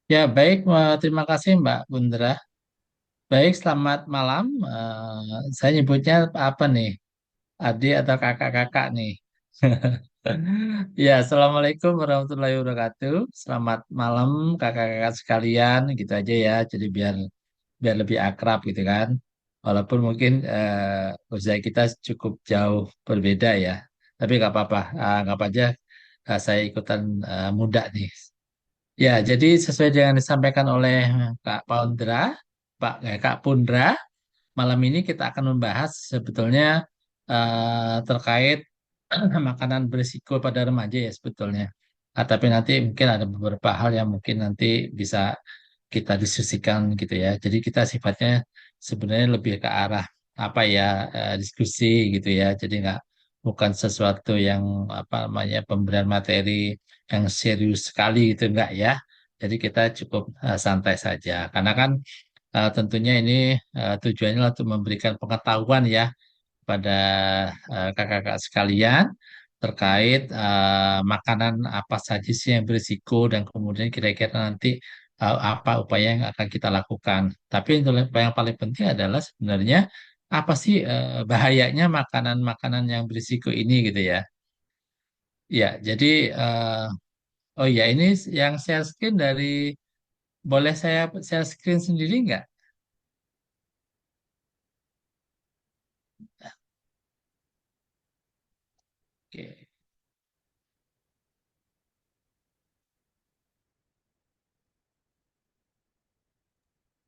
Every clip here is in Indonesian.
Ya, baik. Terima kasih Mbak Bundra. Baik, selamat malam. Saya nyebutnya apa nih? Adik atau kakak-kakak nih? Ya, Assalamualaikum warahmatullahi wabarakatuh. Selamat malam kakak-kakak sekalian, gitu aja ya. Jadi biar biar lebih akrab gitu kan. Walaupun mungkin usia kita cukup jauh berbeda ya. Tapi nggak apa-apa. Nggak apa aja. Saya ikutan muda nih. Ya, jadi sesuai dengan disampaikan oleh Kak Pondra, Kak Pundra, malam ini kita akan membahas sebetulnya terkait makanan berisiko pada remaja ya sebetulnya. Tapi nanti mungkin ada beberapa hal yang mungkin nanti bisa kita diskusikan gitu ya. Jadi kita sifatnya sebenarnya lebih ke arah apa ya diskusi gitu ya. Jadi nggak bukan sesuatu yang apa namanya pemberian materi yang serius sekali gitu enggak ya. Jadi kita cukup santai saja. Karena kan tentunya ini tujuannya untuk memberikan pengetahuan ya pada kakak-kakak sekalian terkait makanan apa saja sih yang berisiko dan kemudian kira-kira nanti apa upaya yang akan kita lakukan. Tapi yang paling penting adalah sebenarnya apa sih bahayanya makanan-makanan yang berisiko ini gitu ya. Ya, jadi oh ya ini yang share screen dari boleh saya share screen sendiri nggak? Oke,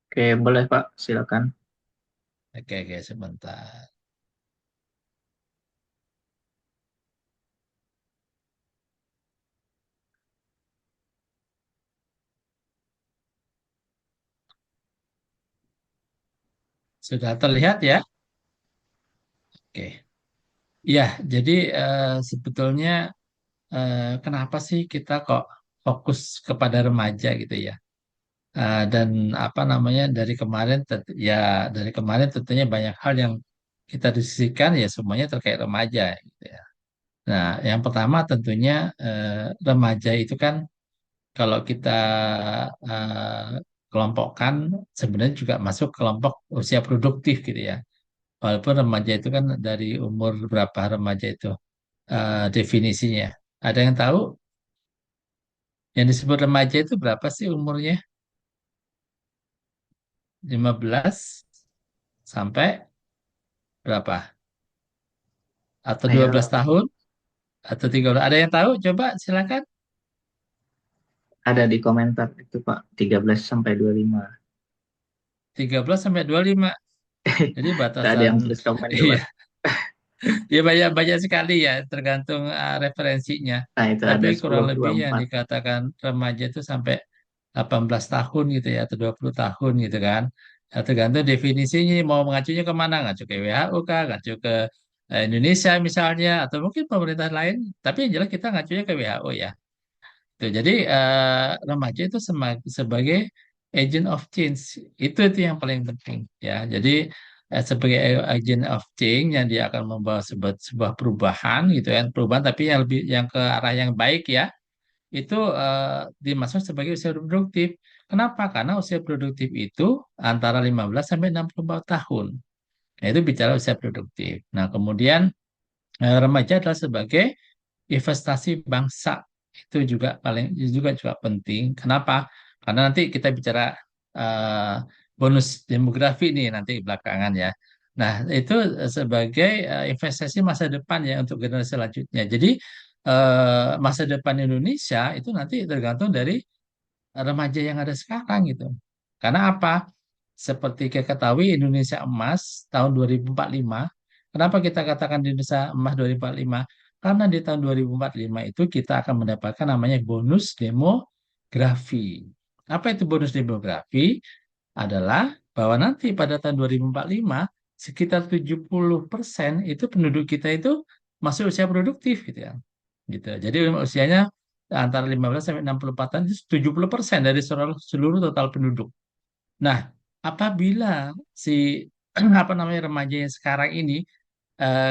Oke, boleh Pak, silakan. oke, sebentar. Sudah terlihat ya? Oke. Ya, jadi sebetulnya kenapa sih kita kok fokus kepada remaja gitu ya? Dan apa namanya ya dari kemarin tentunya banyak hal yang kita diskusikan ya semuanya terkait remaja gitu ya. Nah, yang pertama tentunya remaja itu kan kalau kita kelompokkan sebenarnya juga masuk kelompok usia produktif gitu ya. Walaupun remaja itu kan dari umur berapa remaja itu definisinya. Ada yang tahu yang disebut remaja itu berapa sih umurnya? 15 sampai berapa? Atau 12 Saya tahun? Atau 13? Ada yang tahu? Coba silakan. ada di komentar itu Pak, 13 sampai 25. 13 sampai 25. Jadi Itu ada batasan yang tulis komen tuh iya, Pak. ya banyak sekali ya tergantung referensinya. Nah, itu Tapi ada kurang 10, lebih yang 24. dikatakan remaja itu sampai 18 tahun gitu ya atau 20 tahun gitu kan. Ya, tergantung definisinya mau mengacunya kemana, ngacu ke WHO kah, ngacu ke Indonesia misalnya atau mungkin pemerintah lain, tapi yang jelas kita ngacunya ke WHO ya. Tuh, jadi remaja itu sebagai agent of change itu yang paling penting ya. Jadi sebagai agent of change yang dia akan membawa sebuah perubahan gitu ya, perubahan tapi yang lebih yang ke arah yang baik ya itu dimasuk sebagai usia produktif. Kenapa? Karena usia produktif itu antara 15 sampai 64 tahun. Nah, itu bicara usia produktif. Nah, kemudian remaja adalah sebagai investasi bangsa. Itu juga penting. Kenapa? Karena nanti kita bicara eh, bonus demografi nih nanti belakangan ya. Nah, itu sebagai investasi masa depan ya untuk generasi selanjutnya. Jadi masa depan Indonesia itu nanti tergantung dari remaja yang ada sekarang gitu. Karena apa? Seperti kita ketahui Indonesia emas tahun 2045. Kenapa kita katakan Indonesia emas 2045? Karena di tahun 2045 itu kita akan mendapatkan namanya bonus demografi. Apa itu bonus demografi? Adalah bahwa nanti pada tahun 2045 sekitar 70% itu penduduk kita itu masuk usia produktif gitu ya. Gitu. Jadi usianya antara 15 sampai 64 tahun itu 70% dari seluruh total penduduk. Nah, apabila si apa namanya remaja yang sekarang ini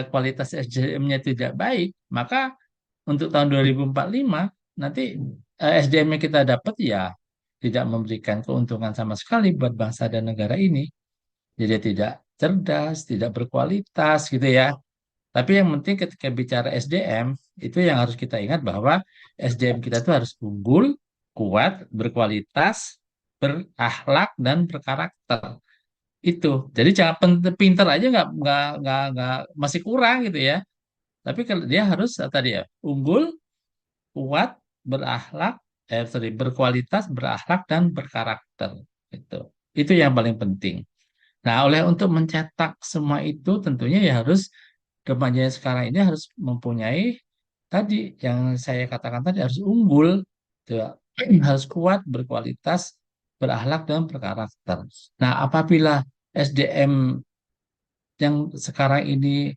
kualitas SDM-nya tidak baik, maka untuk tahun 2045 nanti SDM yang kita dapat ya tidak memberikan keuntungan sama sekali buat bangsa dan negara ini. Jadi tidak cerdas, tidak berkualitas gitu ya. Tapi yang penting ketika bicara SDM, itu yang harus kita ingat bahwa SDM kita itu harus unggul, kuat, berkualitas, berakhlak, dan berkarakter. Itu. Jadi jangan pinter aja nggak masih kurang gitu ya. Tapi kalau dia harus tadi ya unggul, kuat, berakhlak, berkualitas, berakhlak, dan berkarakter. Itu. Itu yang paling penting. Nah, oleh untuk mencetak semua itu tentunya ya harus remaja yang sekarang ini harus mempunyai tadi yang saya katakan tadi harus unggul, gitu ya. Harus kuat, berkualitas, berakhlak dan berkarakter. Nah, apabila SDM yang sekarang ini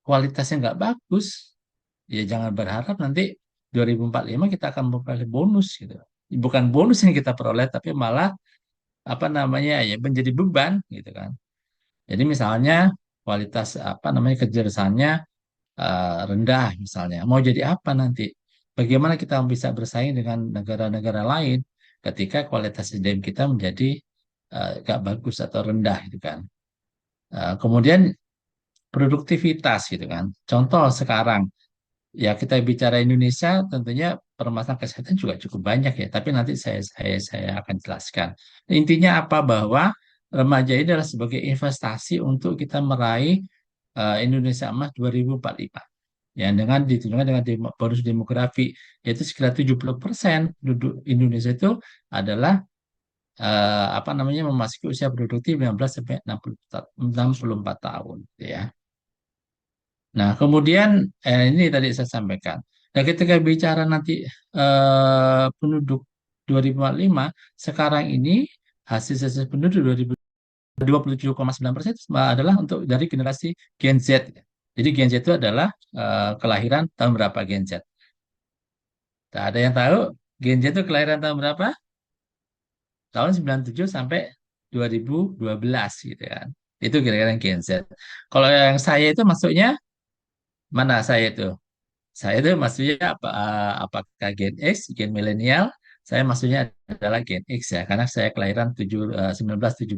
kualitasnya nggak bagus, ya jangan berharap nanti 2045 kita akan memperoleh bonus gitu. Bukan bonus yang kita peroleh, tapi malah apa namanya ya menjadi beban gitu kan. Jadi misalnya kualitas apa namanya kecerdasannya rendah misalnya. Mau jadi apa nanti? Bagaimana kita bisa bersaing dengan negara-negara lain ketika kualitas SDM kita menjadi gak bagus atau rendah gitu kan. Kemudian produktivitas gitu kan. Contoh sekarang ya kita bicara Indonesia tentunya permasalahan kesehatan juga cukup banyak ya, tapi nanti saya akan jelaskan. Intinya apa bahwa remaja ini adalah sebagai investasi untuk kita meraih Indonesia Emas 2045. Ya, dengan ditunjukkan dengan bonus demografi yaitu sekitar 70% penduduk Indonesia itu adalah apa namanya memasuki usia produktif 19 sampai 64 tahun ya. Nah, kemudian ini tadi saya sampaikan. Nah, ketika bicara nanti penduduk 2045, sekarang ini hasil sensus penduduk 27,9% adalah untuk dari generasi Gen Z. Jadi Gen Z itu adalah kelahiran tahun berapa Gen Z? Tak ada yang tahu Gen Z itu kelahiran tahun berapa? Tahun 97 sampai 2012 gitu kan. Itu kira-kira Gen Z. Kalau yang saya itu masuknya mana saya itu? Saya itu maksudnya apakah Gen X, Gen milenial? Saya maksudnya adalah Gen X ya, karena saya kelahiran 1972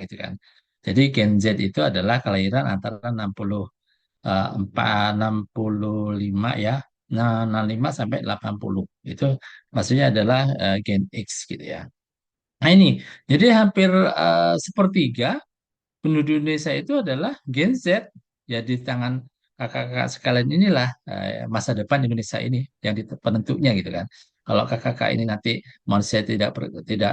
gitu kan. Jadi Gen Z itu adalah kelahiran antara 65 ya, 65 sampai 80. Itu maksudnya adalah Gen X gitu ya. Nah ini, jadi hampir sepertiga penduduk Indonesia itu adalah Gen Z. Ya di tangan kakak-kakak sekalian inilah masa depan Indonesia ini yang penentunya gitu kan. Kalau kakak-kakak ini nanti manusia tidak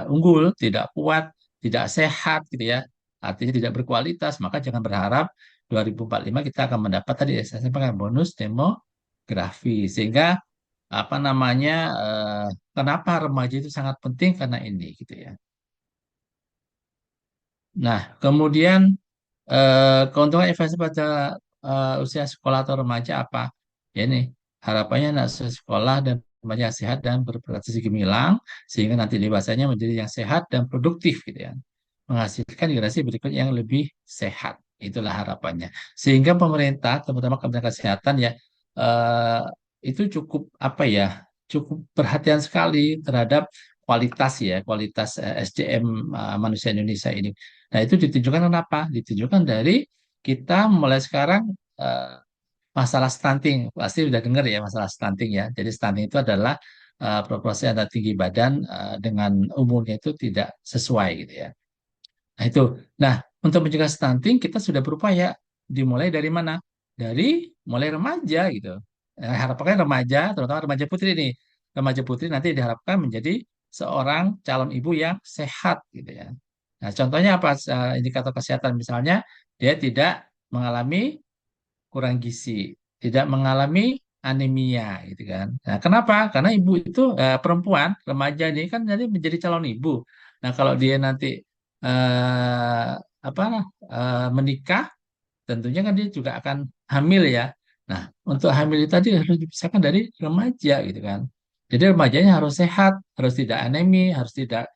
unggul, tidak kuat, tidak sehat gitu ya, artinya tidak berkualitas, maka jangan berharap 2045 kita akan mendapat tadi saya sampaikan bonus demografi. Sehingga apa namanya kenapa remaja itu sangat penting karena ini gitu ya. Nah, kemudian keuntungan investasi pada usia sekolah atau remaja apa? Ya ini harapannya anak usia sekolah dan remaja sehat dan berprestasi gemilang sehingga nanti dewasanya menjadi yang sehat dan produktif gitu ya. Menghasilkan generasi berikut yang lebih sehat. Itulah harapannya. Sehingga pemerintah, terutama Kementerian Kesehatan ya eh, itu cukup apa ya? Cukup perhatian sekali terhadap kualitas ya, kualitas SDM manusia Indonesia ini. Nah, itu ditunjukkan kenapa? Ditunjukkan dari kita mulai sekarang eh, masalah stunting. Pasti sudah dengar ya masalah stunting ya. Jadi stunting itu adalah proporsi antara tinggi badan dengan umurnya itu tidak sesuai gitu ya. Nah, itu. Nah, untuk mencegah stunting kita sudah berupaya dimulai dari mana? Dari mulai remaja gitu. Harapannya remaja, terutama remaja putri nih. Remaja putri nanti diharapkan menjadi seorang calon ibu yang sehat gitu ya. Nah, contohnya apa indikator kesehatan misalnya dia tidak mengalami kurang gizi, tidak mengalami anemia gitu kan. Nah, kenapa? Karena ibu itu perempuan remaja ini kan jadi menjadi calon ibu. Nah, kalau dia nanti eh, apa menikah, tentunya kan dia juga akan hamil ya. Nah, untuk hamil itu tadi harus dipisahkan dari remaja gitu kan. Jadi remajanya harus sehat, harus tidak anemi, harus tidak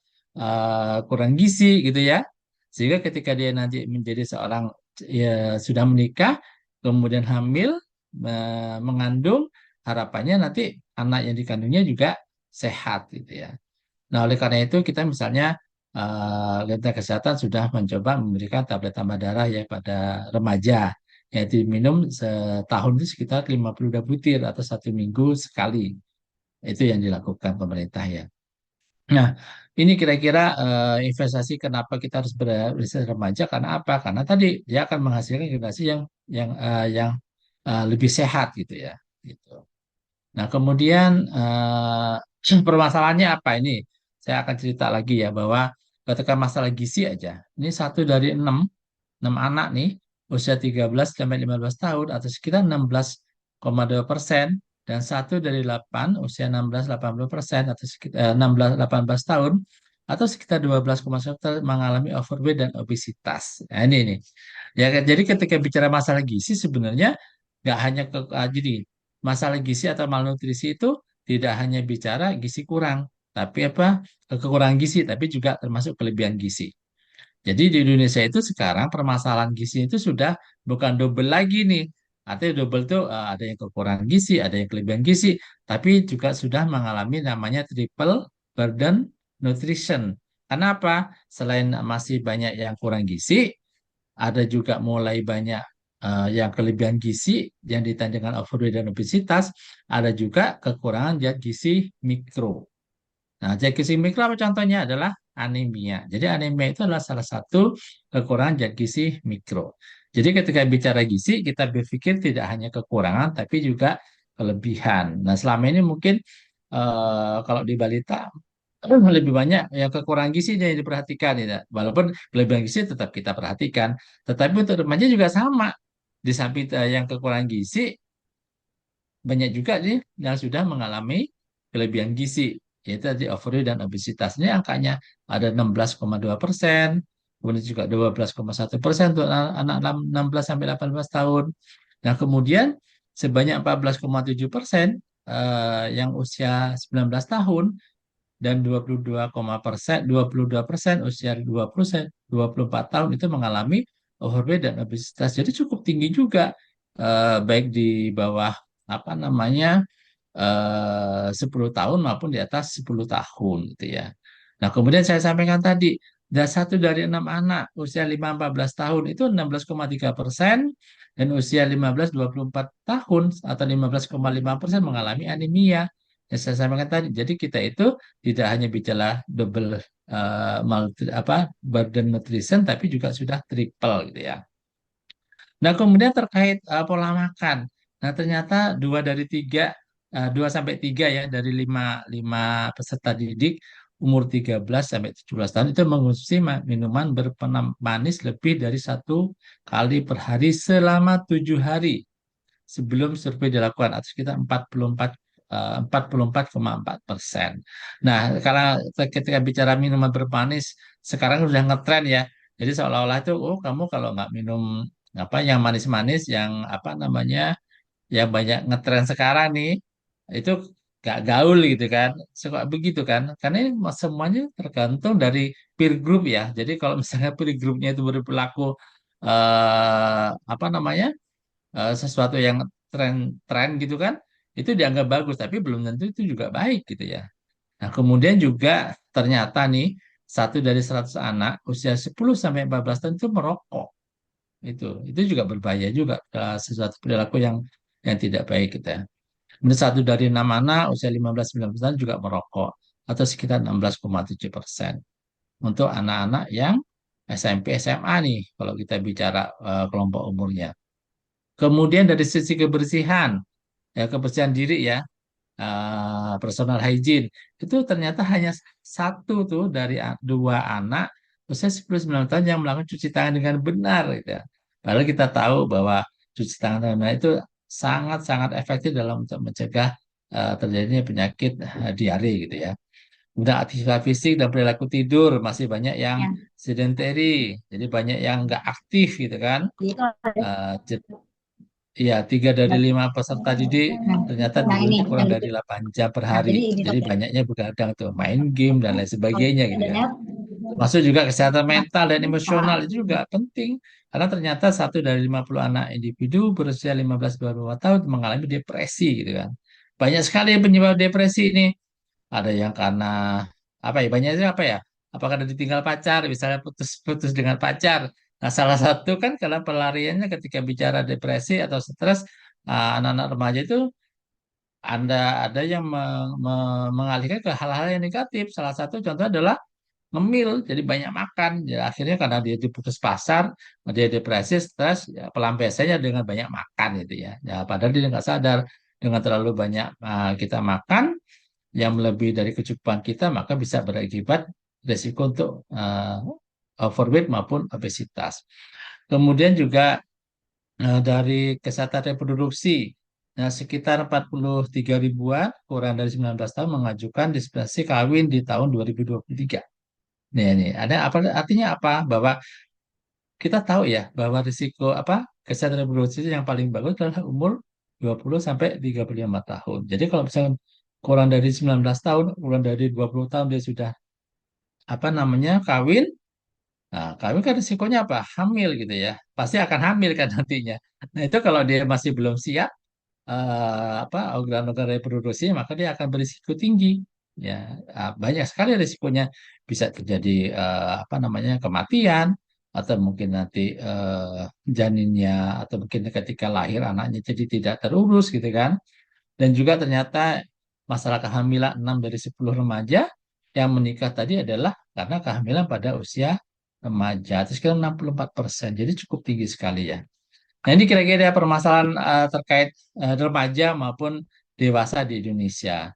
kurang gizi gitu ya. Sehingga ketika dia nanti menjadi seorang ya, sudah menikah, kemudian hamil, mengandung, harapannya nanti anak yang dikandungnya juga sehat gitu ya. Nah, oleh karena itu kita misalnya Kementerian Kesehatan sudah mencoba memberikan tablet tambah darah ya pada remaja, yaitu minum setahun itu sekitar 52 butir atau 1 minggu sekali. Itu yang dilakukan pemerintah ya. Nah, ini kira-kira investasi kenapa kita harus berinvestasi remaja karena apa? Karena tadi dia akan menghasilkan generasi yang lebih sehat gitu ya. Gitu. Nah, kemudian permasalahannya apa ini? Saya akan cerita lagi ya bahwa ketika masalah gizi aja, ini 1 dari 6 anak nih usia 13 sampai 15 tahun atau sekitar 16,2% dan 1 dari 8 usia 16-80% atau sekitar 16-18 tahun atau sekitar 12,1% mengalami overweight dan obesitas. Nah, ini nih. Ya, kan? Jadi ketika bicara masalah gizi sebenarnya nggak hanya jadi masalah gizi atau malnutrisi itu tidak hanya bicara gizi kurang, tapi apa kekurangan gizi, tapi juga termasuk kelebihan gizi. Jadi di Indonesia itu sekarang permasalahan gizi itu sudah bukan double lagi nih. Artinya double itu ada yang kekurangan gizi, ada yang kelebihan gizi, tapi juga sudah mengalami namanya triple burden nutrition. Kenapa? Selain masih banyak yang kurang gizi, ada juga mulai banyak yang kelebihan gizi yang ditandai dengan overweight dan obesitas, ada juga kekurangan zat gizi mikro. Nah, zat gizi mikro apa contohnya adalah anemia. Jadi anemia itu adalah salah satu kekurangan zat gizi mikro. Jadi ketika bicara gizi, kita berpikir tidak hanya kekurangan, tapi juga kelebihan. Nah, selama ini mungkin kalau di balita lebih banyak yang kekurangan gizi yang diperhatikan ya. Walaupun kelebihan gizi tetap kita perhatikan, tetapi untuk remaja juga sama. Di samping yang kekurangan gizi, banyak juga nih yang sudah mengalami kelebihan gizi, yaitu tadi overweight dan obesitas. Ini angkanya ada 16,2%, kemudian juga 12,1% untuk anak 16 sampai 18 tahun. Nah, kemudian sebanyak 14,7% yang usia 19 tahun dan 22% usia 24 tahun itu mengalami overweight dan obesitas. Jadi cukup tinggi juga, baik di bawah apa namanya 10 tahun maupun di atas 10 tahun gitu ya. Nah, kemudian saya sampaikan tadi, dan 1 dari 6 anak usia 5-14 tahun itu 16,3% dan usia 15-24 tahun atau 15,5% mengalami anemia. Yang saya sampaikan tadi, jadi kita itu tidak hanya bicara double burden nutrition, tapi juga sudah triple gitu ya. Nah, kemudian terkait pola makan. Nah, ternyata 2 sampai 3 ya dari lima peserta didik umur 13 sampai 17 tahun itu mengonsumsi minuman berpemanis lebih dari 1 kali per hari selama 7 hari sebelum survei dilakukan atau sekitar 44,4%. Nah, karena ketika bicara minuman bermanis sekarang sudah ngetren ya. Jadi seolah-olah itu, oh kamu kalau nggak minum apa yang manis-manis, yang apa namanya, yang banyak ngetren sekarang nih, itu gak gaul gitu kan. Suka begitu kan. Karena ini semuanya tergantung dari peer group ya. Jadi kalau misalnya peer groupnya itu berperilaku apa namanya, sesuatu yang tren-tren gitu kan, itu dianggap bagus, tapi belum tentu itu juga baik gitu ya. Nah, kemudian juga ternyata nih 1 dari 100 anak usia 10 sampai 14 tahun itu merokok. Itu juga berbahaya juga, sesuatu perilaku yang tidak baik gitu ya. Kemudian 1 dari 6 anak usia 15-19 tahun juga merokok atau sekitar 16,7% untuk anak-anak yang SMP SMA nih kalau kita bicara kelompok umurnya. Kemudian dari sisi kebersihan, ya kebersihan diri ya, personal hygiene itu ternyata hanya 1 dari 2 anak usia 10-9 tahun yang melakukan cuci tangan dengan benar gitu ya. Padahal kita tahu bahwa cuci tangan dengan benar itu sangat-sangat efektif dalam untuk mencegah terjadinya penyakit diare gitu ya. Udah aktivitas fisik dan perilaku tidur masih banyak yang Ya, sedentary, jadi banyak yang nggak aktif gitu kan. jadi itu ada. Eh, Iya, 3 dari 5 peserta didik ternyata Nah ini tidurnya kurang yang dari 8 jam per nah hari. jadi ini Jadi dokter. banyaknya begadang tuh, main game dan lain sebagainya gitu kan. Adanya Masuk juga kesehatan mental dan emosional nah, itu juga penting. Karena ternyata 1 dari 50 anak individu berusia 15-24 tahun mengalami depresi gitu kan. Banyak sekali penyebab depresi ini. Ada yang karena apa ya banyaknya apa ya? Apakah ada ditinggal pacar, misalnya putus-putus dengan pacar. Nah, salah satu kan karena pelariannya ketika bicara depresi atau stres, anak-anak remaja itu ada yang mengalihkan ke hal-hal yang negatif. Salah satu contoh adalah ngemil, jadi banyak makan. Ya, akhirnya karena dia diputus pasar, dia depresi, stres, ya, pelampiasannya dengan banyak makan gitu ya. Ya, padahal dia nggak sadar dengan terlalu banyak kita makan yang melebihi dari kecukupan kita, maka bisa berakibat resiko untuk overweight maupun obesitas. Kemudian juga dari kesehatan reproduksi. Nah, sekitar 43 ribuan kurang dari 19 tahun mengajukan dispensasi kawin di tahun 2023. Nih, ada apa artinya apa? Bahwa kita tahu ya bahwa risiko apa kesehatan reproduksi yang paling bagus adalah umur 20 sampai 35 tahun. Jadi kalau misalnya kurang dari 19 tahun, kurang dari 20 tahun dia sudah apa namanya kawin. Nah, kawin kan risikonya apa? Hamil gitu ya. Pasti akan hamil kan nantinya. Nah, itu kalau dia masih belum siap apa organ-organ reproduksi maka dia akan berisiko tinggi ya. Banyak sekali risikonya bisa terjadi apa namanya kematian atau mungkin nanti janinnya atau mungkin ketika lahir anaknya jadi tidak terurus gitu kan. Dan juga ternyata masalah kehamilan 6 dari 10 remaja yang menikah tadi adalah karena kehamilan pada usia remaja itu sekitar 64%, jadi cukup tinggi sekali ya. Nah, ini kira-kira permasalahan terkait remaja maupun dewasa di Indonesia.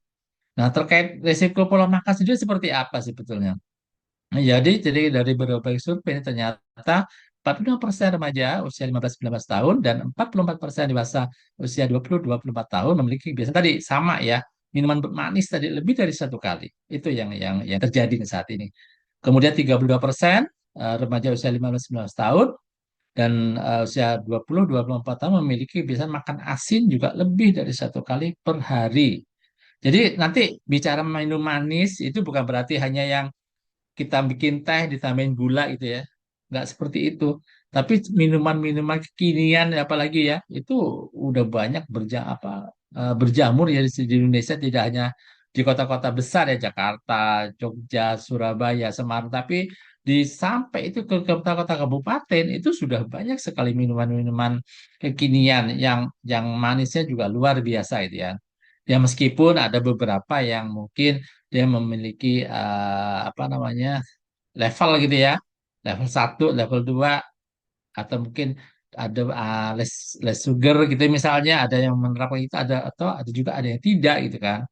Nah, terkait risiko pola makan sendiri seperti apa sih sebetulnya? Nah, jadi dari berbagai survei ini ternyata 45% remaja usia 15-19 tahun dan 44% dewasa usia 20-24 tahun memiliki kebiasaan tadi sama ya, minuman manis tadi lebih dari satu kali. Itu yang terjadi saat ini. Kemudian 32% remaja usia 15-19 tahun dan usia 20-24 tahun memiliki kebiasaan makan asin juga lebih dari satu kali per hari. Jadi nanti bicara minum manis itu bukan berarti hanya yang kita bikin teh ditambahin gula gitu ya. Nggak seperti itu. Tapi minuman-minuman kekinian apalagi ya, itu udah banyak berjamur ya di Indonesia tidak hanya di kota-kota besar ya Jakarta, Jogja, Surabaya, Semarang, tapi sampai itu ke kota-kota kabupaten itu sudah banyak sekali minuman-minuman kekinian yang manisnya juga luar biasa itu ya. Ya meskipun ada beberapa yang mungkin dia memiliki apa namanya level gitu ya, level satu, level 2, atau mungkin ada less sugar gitu misalnya, ada yang menerapkan itu ada atau ada juga ada yang tidak gitu kan.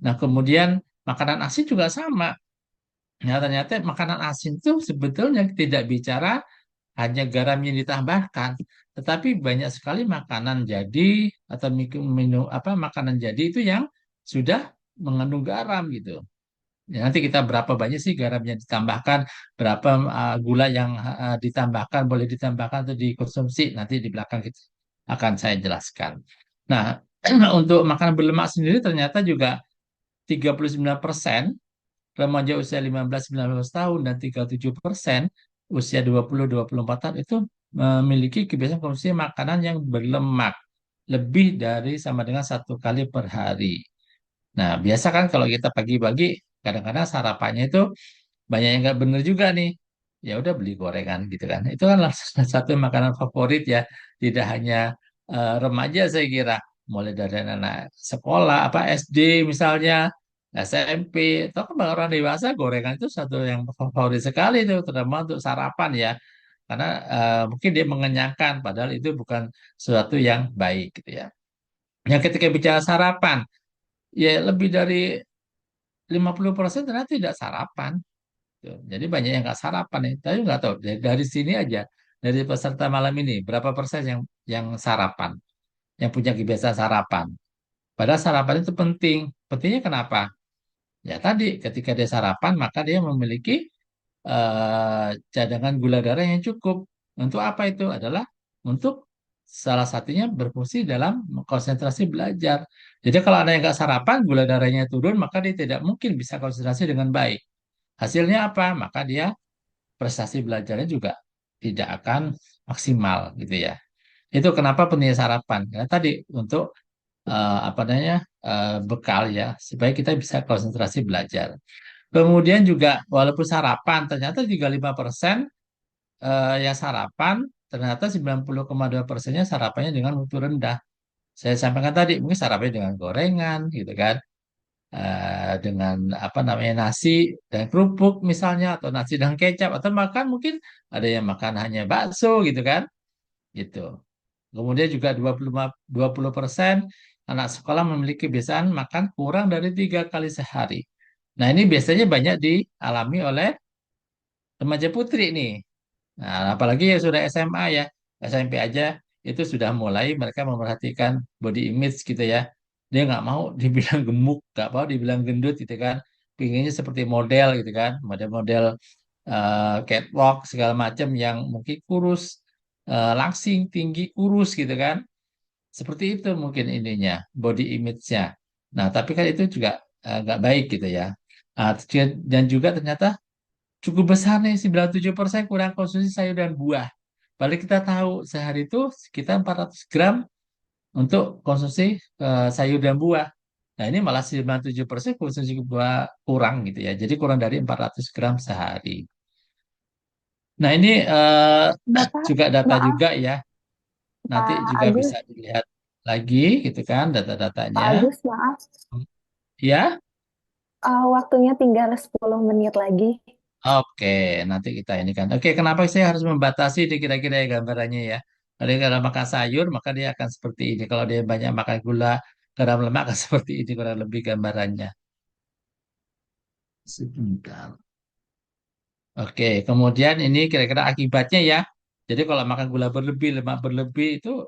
Nah, kemudian makanan asin juga sama. Nah, ternyata makanan asin itu sebetulnya tidak bicara hanya garam yang ditambahkan, tetapi banyak sekali makanan jadi atau minum apa makanan jadi itu yang sudah mengandung garam gitu. Ya, nanti kita berapa banyak sih garam yang ditambahkan, berapa gula yang ditambahkan, boleh ditambahkan atau dikonsumsi, nanti di belakang kita akan saya jelaskan. Nah, untuk makanan berlemak sendiri ternyata juga 39% remaja usia 15-19 tahun dan 37% usia 20-24 tahun itu memiliki kebiasaan konsumsi makanan yang berlemak lebih dari sama dengan satu kali per hari. Nah, biasa kan kalau kita pagi-pagi kadang-kadang sarapannya itu banyak yang nggak bener juga nih. Ya udah beli gorengan gitu kan. Itu kan salah satu makanan favorit ya. Tidak hanya remaja saya kira. Mulai dari anak sekolah, apa SD misalnya, SMP, atau kan orang dewasa gorengan itu satu yang favorit sekali itu, terutama untuk sarapan ya. Karena mungkin dia mengenyangkan, padahal itu bukan sesuatu yang baik gitu ya. Yang ketika bicara sarapan, ya lebih dari 50% ternyata tidak sarapan. Tuh. Jadi banyak yang nggak sarapan nih. Tapi nggak tahu dari sini aja dari peserta malam ini berapa persen yang sarapan, yang punya kebiasaan sarapan. Padahal sarapan itu penting. Pentingnya kenapa? Ya tadi ketika dia sarapan maka dia memiliki cadangan gula darah yang cukup. Untuk apa itu? Adalah untuk salah satunya berfungsi dalam konsentrasi belajar. Jadi kalau ada yang nggak sarapan, gula darahnya turun, maka dia tidak mungkin bisa konsentrasi dengan baik. Hasilnya apa? Maka dia prestasi belajarnya juga tidak akan maksimal gitu ya. Itu kenapa pentingnya sarapan. Karena tadi untuk apa namanya bekal ya supaya kita bisa konsentrasi belajar. Kemudian juga walaupun sarapan, ternyata juga 5% yang sarapan, ternyata 90,2%-nya sarapannya dengan mutu rendah. Saya sampaikan tadi, mungkin sarapannya dengan gorengan, gitu kan. Dengan apa namanya nasi dan kerupuk misalnya, atau nasi dan kecap, atau makan mungkin ada yang makan hanya bakso, gitu kan. Gitu. Kemudian juga 20% anak sekolah memiliki kebiasaan makan kurang dari 3 kali sehari. Nah, ini biasanya banyak dialami oleh remaja putri nih. Nah, apalagi yang sudah SMA ya, SMP aja itu sudah mulai mereka memperhatikan body image gitu ya. Dia nggak mau dibilang gemuk, nggak mau dibilang gendut gitu kan. Pinginnya seperti model gitu kan, model-model catwalk segala macam yang mungkin kurus, langsing, tinggi, kurus gitu kan. Seperti itu mungkin ininya, body image-nya. Nah, tapi kan itu juga nggak baik gitu ya. Nah, dan juga ternyata cukup besar nih, 97% kurang konsumsi sayur dan buah. Padahal kita tahu sehari itu sekitar 400 gram untuk konsumsi sayur dan buah. Nah, ini malah 97% konsumsi buah kurang gitu ya. Jadi kurang dari 400 gram sehari. Nah, ini Bapak, juga data maaf juga ya. Nanti Pak juga Agus, bisa dilihat lagi gitu kan Pak data-datanya. Agus maaf, Ya, waktunya tinggal 10 menit lagi. oke, nanti kita ini kan. Oke, kenapa saya harus membatasi di kira-kira ya gambarannya ya? Kalau dia kalau makan sayur, maka dia akan seperti ini. Kalau dia banyak makan gula, garam, lemak akan seperti ini kurang lebih gambarannya. Sebentar. Oke, kemudian ini kira-kira akibatnya ya. Jadi kalau makan gula berlebih, lemak berlebih itu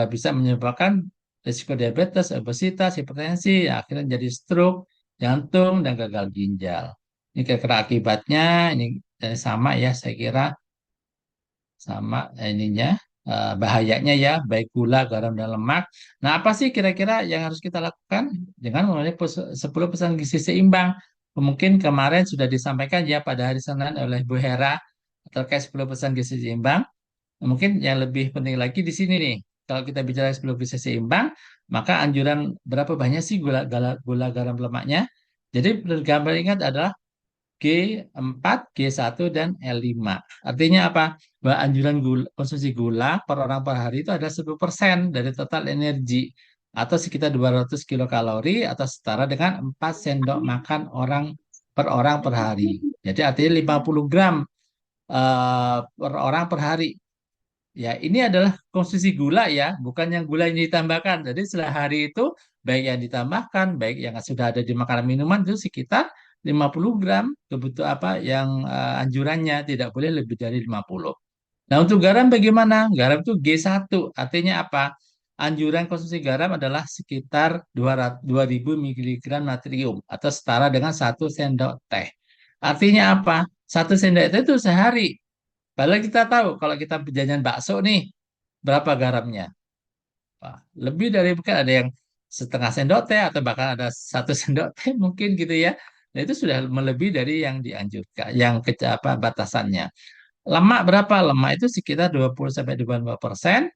bisa menyebabkan risiko diabetes, obesitas, hipertensi, ya, akhirnya jadi stroke, jantung, dan gagal ginjal. Ini kira-kira akibatnya, ini sama ya saya kira sama ininya bahayanya ya baik gula, garam dan lemak. Nah, apa sih kira-kira yang harus kita lakukan dengan memenuhi 10 pesan gizi seimbang? Mungkin kemarin sudah disampaikan ya pada hari Senin oleh Bu Hera terkait 10 pesan gizi seimbang. Nah, mungkin yang lebih penting lagi di sini nih. Kalau kita bicara 10 gizi seimbang, maka anjuran berapa banyak sih gula garam lemaknya? Jadi gambar ingat adalah G4, G1, dan L5. Artinya apa? Bahwa anjuran konsumsi gula per orang per hari itu ada 10% dari total energi atau sekitar 200 kilokalori atau setara dengan 4 sendok makan orang per hari. Jadi artinya 50 gram per orang per hari. Ya, ini adalah konsumsi gula ya, bukan yang gula yang ditambahkan. Jadi sehari itu baik yang ditambahkan, baik yang sudah ada di makanan minuman itu sekitar 50 gram kebutuhan apa yang anjurannya tidak boleh lebih dari 50. Nah, untuk garam bagaimana? Garam itu G1, artinya apa? Anjuran konsumsi garam adalah sekitar 2000 miligram natrium atau setara dengan 1 sendok teh. Artinya apa? 1 sendok teh itu sehari. Padahal kita tahu kalau kita jajan bakso nih, berapa garamnya? Wah, lebih dari mungkin ada yang setengah sendok teh atau bahkan ada 1 sendok teh mungkin gitu ya. Nah, itu sudah melebihi dari yang dianjurkan, yang apa batasannya. Lemak berapa? Lemak itu sekitar 20 sampai 25%,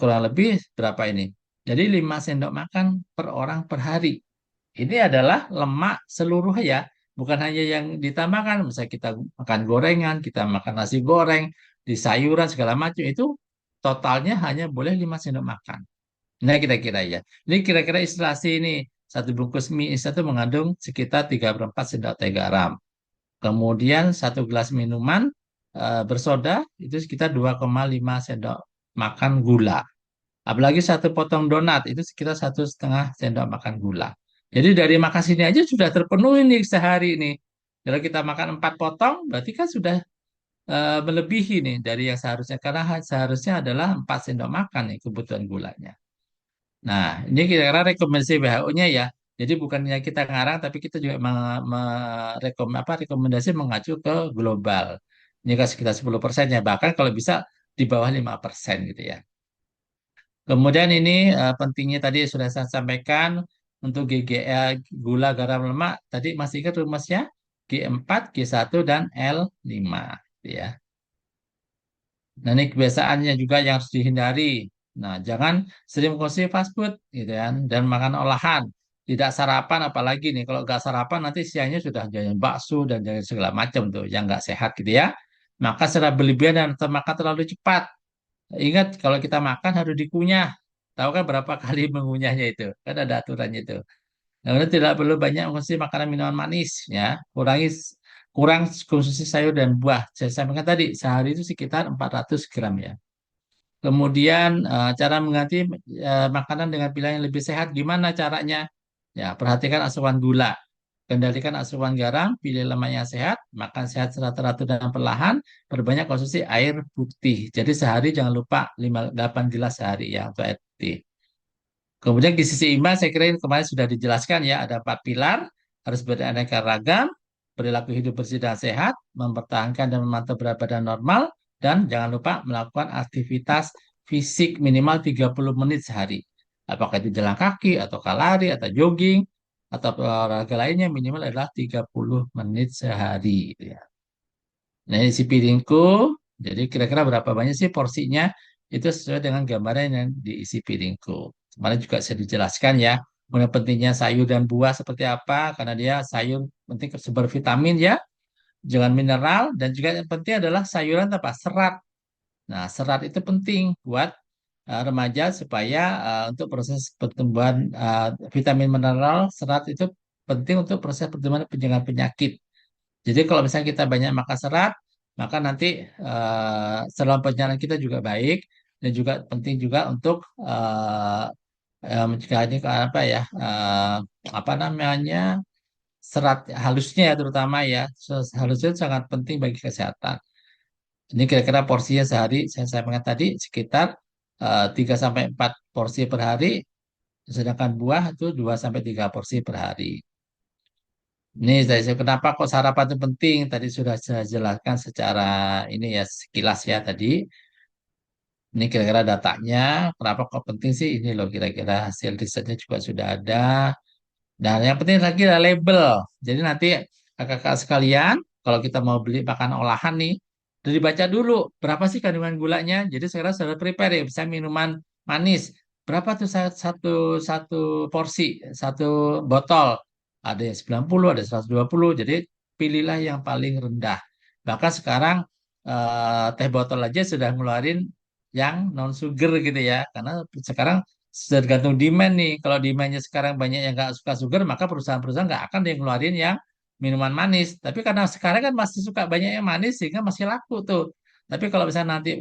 kurang lebih berapa ini? Jadi 5 sendok makan per orang per hari. Ini adalah lemak seluruh ya, bukan hanya yang ditambahkan. Misalnya kita makan gorengan, kita makan nasi goreng, di sayuran segala macam itu totalnya hanya boleh 5 sendok makan. Nah, kira-kira ya. Ini kira-kira ilustrasi ini. Satu bungkus mie instan itu mengandung sekitar 34 sendok teh garam. Kemudian satu gelas minuman bersoda itu sekitar 2,5 sendok makan gula. Apalagi satu potong donat itu sekitar 1,5 sendok makan gula. Jadi dari makan sini aja sudah terpenuhi nih sehari ini. Kalau kita makan 4 potong, berarti kan sudah melebihi nih dari yang seharusnya. Karena seharusnya adalah 4 sendok makan nih kebutuhan gulanya. Nah, ini kira-kira rekomendasi WHO-nya ya. Jadi bukannya kita ngarang, tapi kita juga rekomendasi mengacu ke global. Ini kan sekitar 10% ya. Bahkan kalau bisa di bawah 5% gitu ya. Kemudian ini pentingnya tadi sudah saya sampaikan untuk GGL, gula, garam, lemak. Tadi masih ingat rumusnya? G4, G1, dan L5. Gitu ya. Nah, ini kebiasaannya juga yang harus dihindari. Nah, jangan sering konsumsi fast food gitu kan dan makan olahan. tidak sarapan apalagi nih. Kalau nggak sarapan nanti siangnya sudah jajan bakso dan jajan segala macam tuh yang nggak sehat gitu ya. Maka secara berlebihan dan makan terlalu cepat. Ingat kalau kita makan harus dikunyah. Tahu kan berapa kali mengunyahnya itu? Kan ada aturannya itu. Kemudian tidak perlu banyak mengonsumsi makanan minuman manis ya. Kurang konsumsi sayur dan buah. Saya sampaikan tadi sehari itu sekitar 400 gram ya. Kemudian cara mengganti makanan dengan pilihan yang lebih sehat gimana caranya? Ya, perhatikan asupan gula. Kendalikan asupan garam, pilih lemak yang sehat, makan sehat secara teratur dan perlahan, perbanyak konsumsi air putih. Jadi sehari jangan lupa 8 gelas sehari ya untuk air putih. Kemudian gizi seimbang saya kira ini kemarin sudah dijelaskan ya, ada 4 pilar, harus beraneka ragam, perilaku hidup bersih dan sehat, mempertahankan dan memantau berat badan normal, dan jangan lupa melakukan aktivitas fisik minimal 30 menit sehari. Apakah itu jalan kaki, atau lari, atau jogging, atau olahraga lainnya minimal adalah 30 menit sehari. Gitu ya. Nah, isi piringku, jadi kira-kira berapa banyak sih porsinya? Itu sesuai dengan gambaran yang diisi piringku. Kemarin juga saya dijelaskan ya, mengenai pentingnya sayur dan buah seperti apa, karena dia sayur penting sumber vitamin ya, dengan mineral, dan juga yang penting adalah sayuran apa? Serat. Nah, serat itu penting buat remaja supaya untuk proses pertumbuhan vitamin mineral, serat itu penting untuk proses pertumbuhan pencegahan penyakit. Jadi kalau misalnya kita banyak makan serat, maka nanti saluran pencernaan kita juga baik dan juga penting juga untuk mencegah ini apa ya apa namanya serat halusnya ya terutama ya halusnya itu sangat penting bagi kesehatan. Ini kira-kira porsinya sehari saya sampaikan tadi sekitar 3 sampai 4 porsi per hari, sedangkan buah itu 2 sampai 3 porsi per hari. Ini kenapa kok sarapan itu penting? Tadi sudah saya jelaskan secara ini ya sekilas ya tadi. Ini kira-kira datanya, kenapa kok penting sih? Ini loh kira-kira hasil risetnya juga sudah ada. Dan yang penting lagi adalah label. Jadi nanti kakak-kakak sekalian, kalau kita mau beli makanan olahan nih, udah dibaca dulu berapa sih kandungan gulanya. Jadi sekarang sudah prepare ya, bisa minuman manis. Berapa tuh satu satu porsi, satu botol. Ada yang 90, ada 120. Jadi pilihlah yang paling rendah. Bahkan sekarang teh botol aja sudah ngeluarin yang non sugar gitu ya. Karena sekarang tergantung demand nih. Kalau demandnya sekarang banyak yang nggak suka sugar, maka perusahaan-perusahaan nggak akan dia ngeluarin yang minuman manis. Tapi karena sekarang kan masih suka banyak yang manis, sehingga masih laku tuh. Tapi kalau misalnya nanti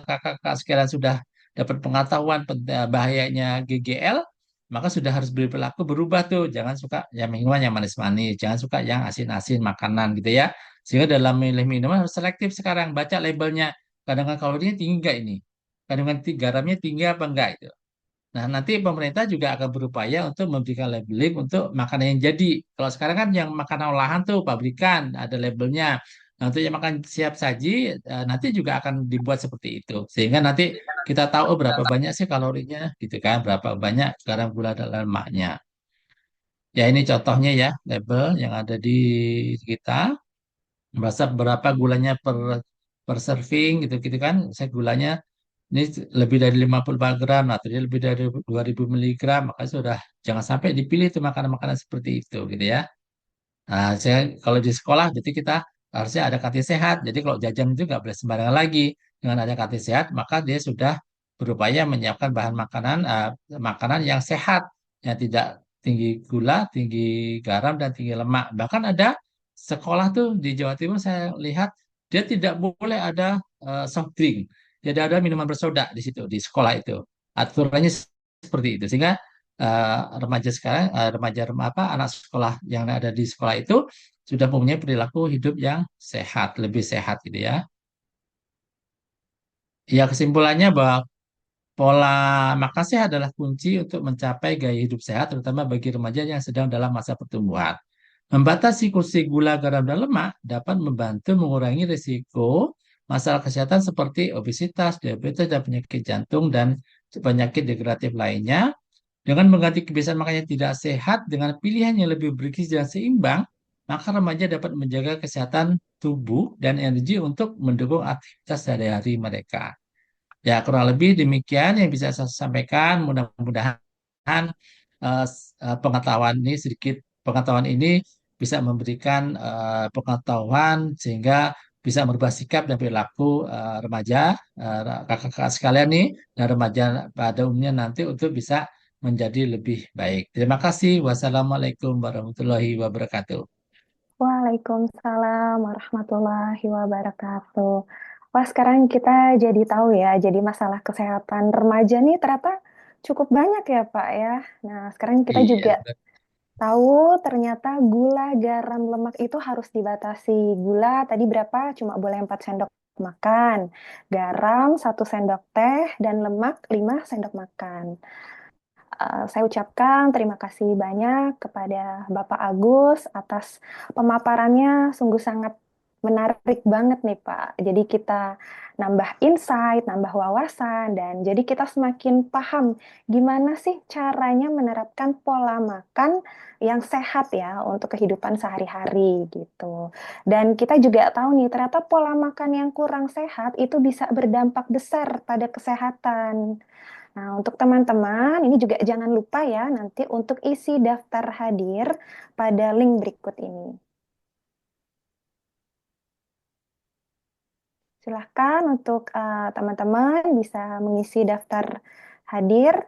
kakak-kakak sekalian sudah dapat pengetahuan bahayanya GGL, maka sudah harus berperilaku berubah tuh. Jangan suka yang minuman yang manis-manis, jangan suka yang asin-asin makanan gitu ya. Sehingga dalam milih minuman harus selektif sekarang. Baca labelnya, kandungan kalorinya tinggi nggak ini? Kandungan garamnya tinggi apa enggak itu? Nah, nanti pemerintah juga akan berupaya untuk memberikan labeling untuk makanan yang jadi. Kalau sekarang kan yang makanan olahan tuh pabrikan, ada labelnya. Nah, untuk yang makan siap saji, nanti juga akan dibuat seperti itu. Sehingga nanti kita tahu oh, berapa banyak sih kalorinya, gitu kan, berapa banyak garam gula dan lemaknya. Ya, ini contohnya ya, label yang ada di kita. Berasa berapa gulanya per serving, gitu-gitu kan. Saya gulanya ini lebih dari 54 gram, atau dia lebih dari 2000 miligram, maka sudah jangan sampai dipilih itu makanan-makanan seperti itu gitu ya. Nah, kalau di sekolah jadi kita harusnya ada kantin sehat. Jadi kalau jajan itu nggak boleh sembarangan lagi. Dengan ada kantin sehat, maka dia sudah berupaya menyiapkan bahan makanan makanan yang sehat, yang tidak tinggi gula, tinggi garam dan tinggi lemak. Bahkan ada sekolah tuh di Jawa Timur saya lihat dia tidak boleh ada soft drink. Jadi ada minuman bersoda di situ di sekolah itu. Aturannya seperti itu. Sehingga remaja sekarang, apa anak sekolah yang ada di sekolah itu sudah mempunyai perilaku hidup yang sehat, lebih sehat gitu ya. Ya kesimpulannya bahwa pola makan sehat adalah kunci untuk mencapai gaya hidup sehat, terutama bagi remaja yang sedang dalam masa pertumbuhan. Membatasi konsumsi gula, garam, dan lemak dapat membantu mengurangi risiko masalah kesehatan seperti obesitas, diabetes, dan penyakit jantung dan penyakit degeneratif lainnya. Dengan mengganti kebiasaan makan yang tidak sehat dengan pilihan yang lebih bergizi dan seimbang, maka remaja dapat menjaga kesehatan tubuh dan energi untuk mendukung aktivitas sehari-hari mereka. Ya, kurang lebih demikian yang bisa saya sampaikan. Mudah-mudahan pengetahuan ini sedikit pengetahuan ini bisa memberikan pengetahuan sehingga bisa merubah sikap dan perilaku remaja, kakak-kakak sekalian nih, dan remaja pada umumnya nanti untuk bisa menjadi lebih baik. Terima kasih. Wassalamualaikum warahmatullahi wabarakatuh. Waalaikumsalam warahmatullahi wabarakatuh. Wah, sekarang kita jadi tahu ya, jadi masalah kesehatan remaja nih ternyata cukup banyak ya, Pak ya. Nah, sekarang kita Iya, juga tahu ternyata gula, garam, lemak itu harus dibatasi. Gula tadi berapa? Cuma boleh 4 sendok makan. Garam 1 sendok teh dan lemak 5 sendok makan. Saya ucapkan terima kasih banyak kepada Bapak Agus atas pemaparannya sungguh sangat menarik banget nih Pak. Jadi kita nambah insight, nambah wawasan, dan jadi kita semakin paham gimana sih caranya menerapkan pola makan yang sehat ya untuk kehidupan sehari-hari gitu. Dan kita juga tahu nih ternyata pola makan yang kurang sehat itu bisa berdampak besar pada kesehatan. Nah, untuk teman-teman, ini juga jangan lupa ya nanti untuk isi daftar hadir pada link berikut ini. Silahkan untuk teman-teman bisa mengisi daftar hadir.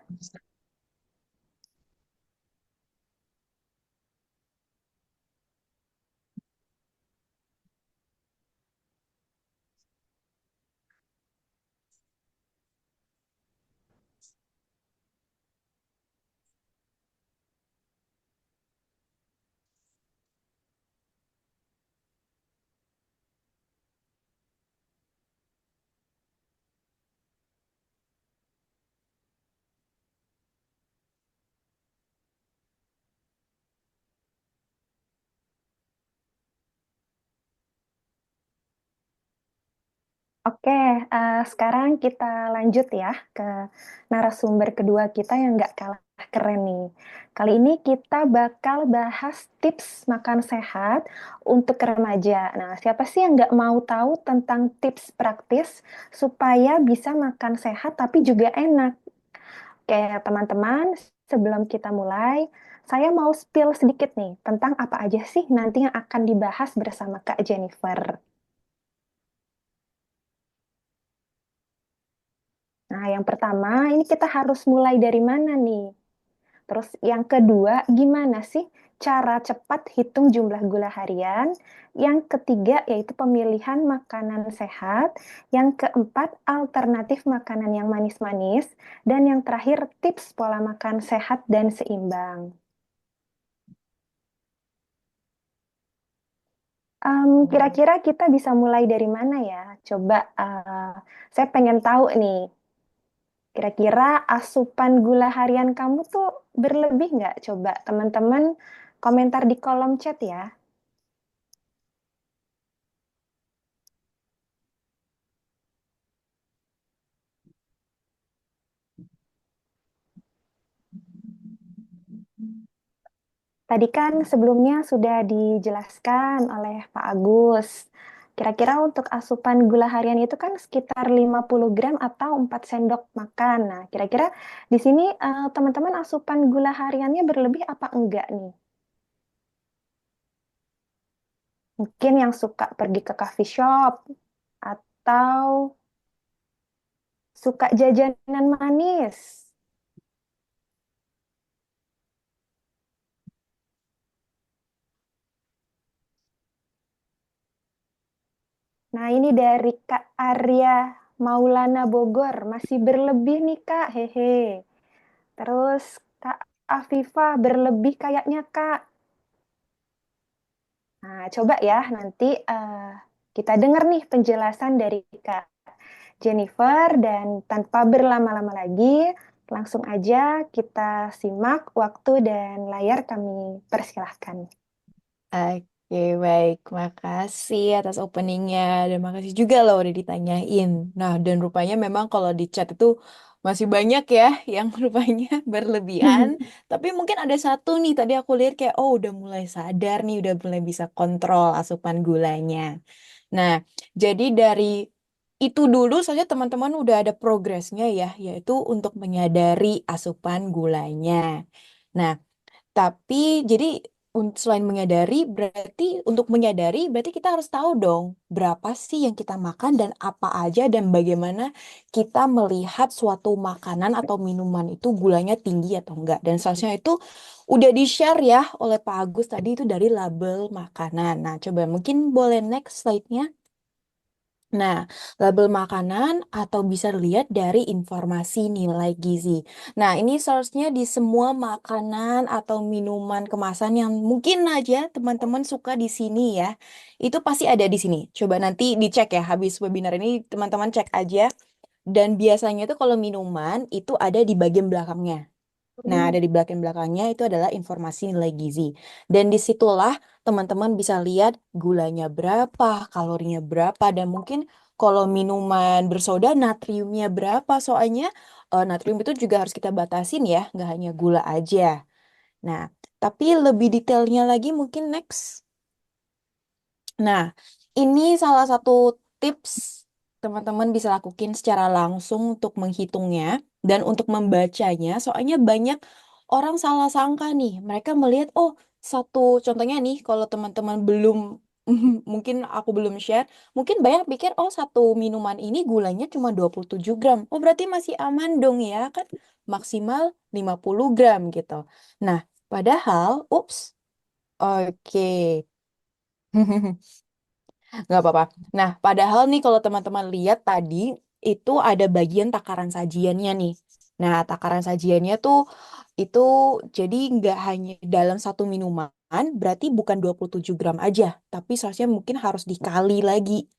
Oke, sekarang kita lanjut ya ke narasumber kedua kita yang nggak kalah keren nih. Kali ini kita bakal bahas tips makan sehat untuk remaja. Nah, siapa sih yang nggak mau tahu tentang tips praktis supaya bisa makan sehat tapi juga enak? Oke, teman-teman, sebelum kita mulai, saya mau spill sedikit nih tentang apa aja sih nanti yang akan dibahas bersama Kak Jennifer. Nah, yang pertama, ini kita harus mulai dari mana nih? Terus yang kedua, gimana sih cara cepat hitung jumlah gula harian? Yang ketiga, yaitu pemilihan makanan sehat. Yang keempat, alternatif makanan yang manis-manis. Dan yang terakhir, tips pola makan sehat dan seimbang. Kira-kira kita bisa mulai dari mana ya? Coba, saya pengen tahu nih. Kira-kira asupan gula harian kamu tuh berlebih nggak? Coba teman-teman komentar di kolom chat ya. Tadi kan sebelumnya sudah dijelaskan oleh Pak Agus. Kira-kira untuk asupan gula harian itu kan sekitar 50 gram atau 4 sendok makan. Nah, kira-kira di sini teman-teman asupan gula hariannya berlebih apa enggak nih? Mungkin yang suka pergi ke coffee shop atau suka jajanan manis. Nah, ini dari Kak Arya Maulana Bogor. Masih berlebih nih, Kak. Hehe. Terus Kak Afifa berlebih kayaknya, Kak. Nah, coba ya nanti kita dengar nih penjelasan dari Kak Jennifer dan tanpa berlama-lama lagi, langsung aja kita simak waktu dan layar kami persilahkan. Oke, baik. Makasih atas openingnya dan makasih juga loh udah ditanyain. Nah, dan rupanya memang kalau di chat itu masih banyak ya yang rupanya berlebihan. Tapi mungkin ada satu nih, tadi aku lihat kayak, oh udah mulai sadar nih, udah mulai bisa kontrol asupan gulanya. Nah, jadi dari itu dulu saja teman-teman udah ada progresnya ya, yaitu untuk menyadari asupan gulanya. Nah, tapi jadi selain berarti kita harus tahu dong berapa sih yang kita makan dan apa aja dan bagaimana kita melihat suatu makanan atau minuman itu gulanya tinggi atau enggak. Dan seharusnya itu udah di-share ya oleh Pak Agus tadi itu dari label makanan. Nah, coba mungkin boleh next slide-nya. Nah, label makanan atau bisa lihat dari informasi nilai gizi. Nah, ini source-nya di semua makanan atau minuman kemasan yang mungkin aja teman-teman suka di sini ya. Itu pasti ada di sini. Coba nanti dicek ya, habis webinar ini teman-teman cek aja. Dan biasanya itu kalau minuman itu ada di bagian belakangnya. Nah, ada di belakang-belakangnya itu adalah informasi nilai gizi. Dan disitulah teman-teman bisa lihat gulanya berapa, kalorinya berapa, dan mungkin kalau minuman bersoda natriumnya berapa. Soalnya natrium itu juga harus kita batasin ya, nggak hanya gula aja. Nah, tapi lebih detailnya lagi mungkin next. Nah, ini salah satu tips teman-teman bisa lakukan secara langsung untuk menghitungnya dan untuk membacanya. Soalnya banyak orang salah sangka nih. Mereka melihat, oh, contohnya nih, kalau teman-teman belum, mungkin aku belum share, mungkin banyak pikir, oh, satu minuman ini gulanya cuma 27 gram. Oh, berarti masih aman dong ya, kan maksimal 50 gram gitu. Nah, padahal, ups, oke. Nggak apa-apa. Nah, padahal nih kalau teman-teman lihat tadi, itu ada bagian takaran sajiannya nih. Nah, takaran sajiannya tuh, itu jadi nggak hanya dalam satu minuman, berarti bukan 27 gram aja, tapi seharusnya mungkin harus dikali lagi.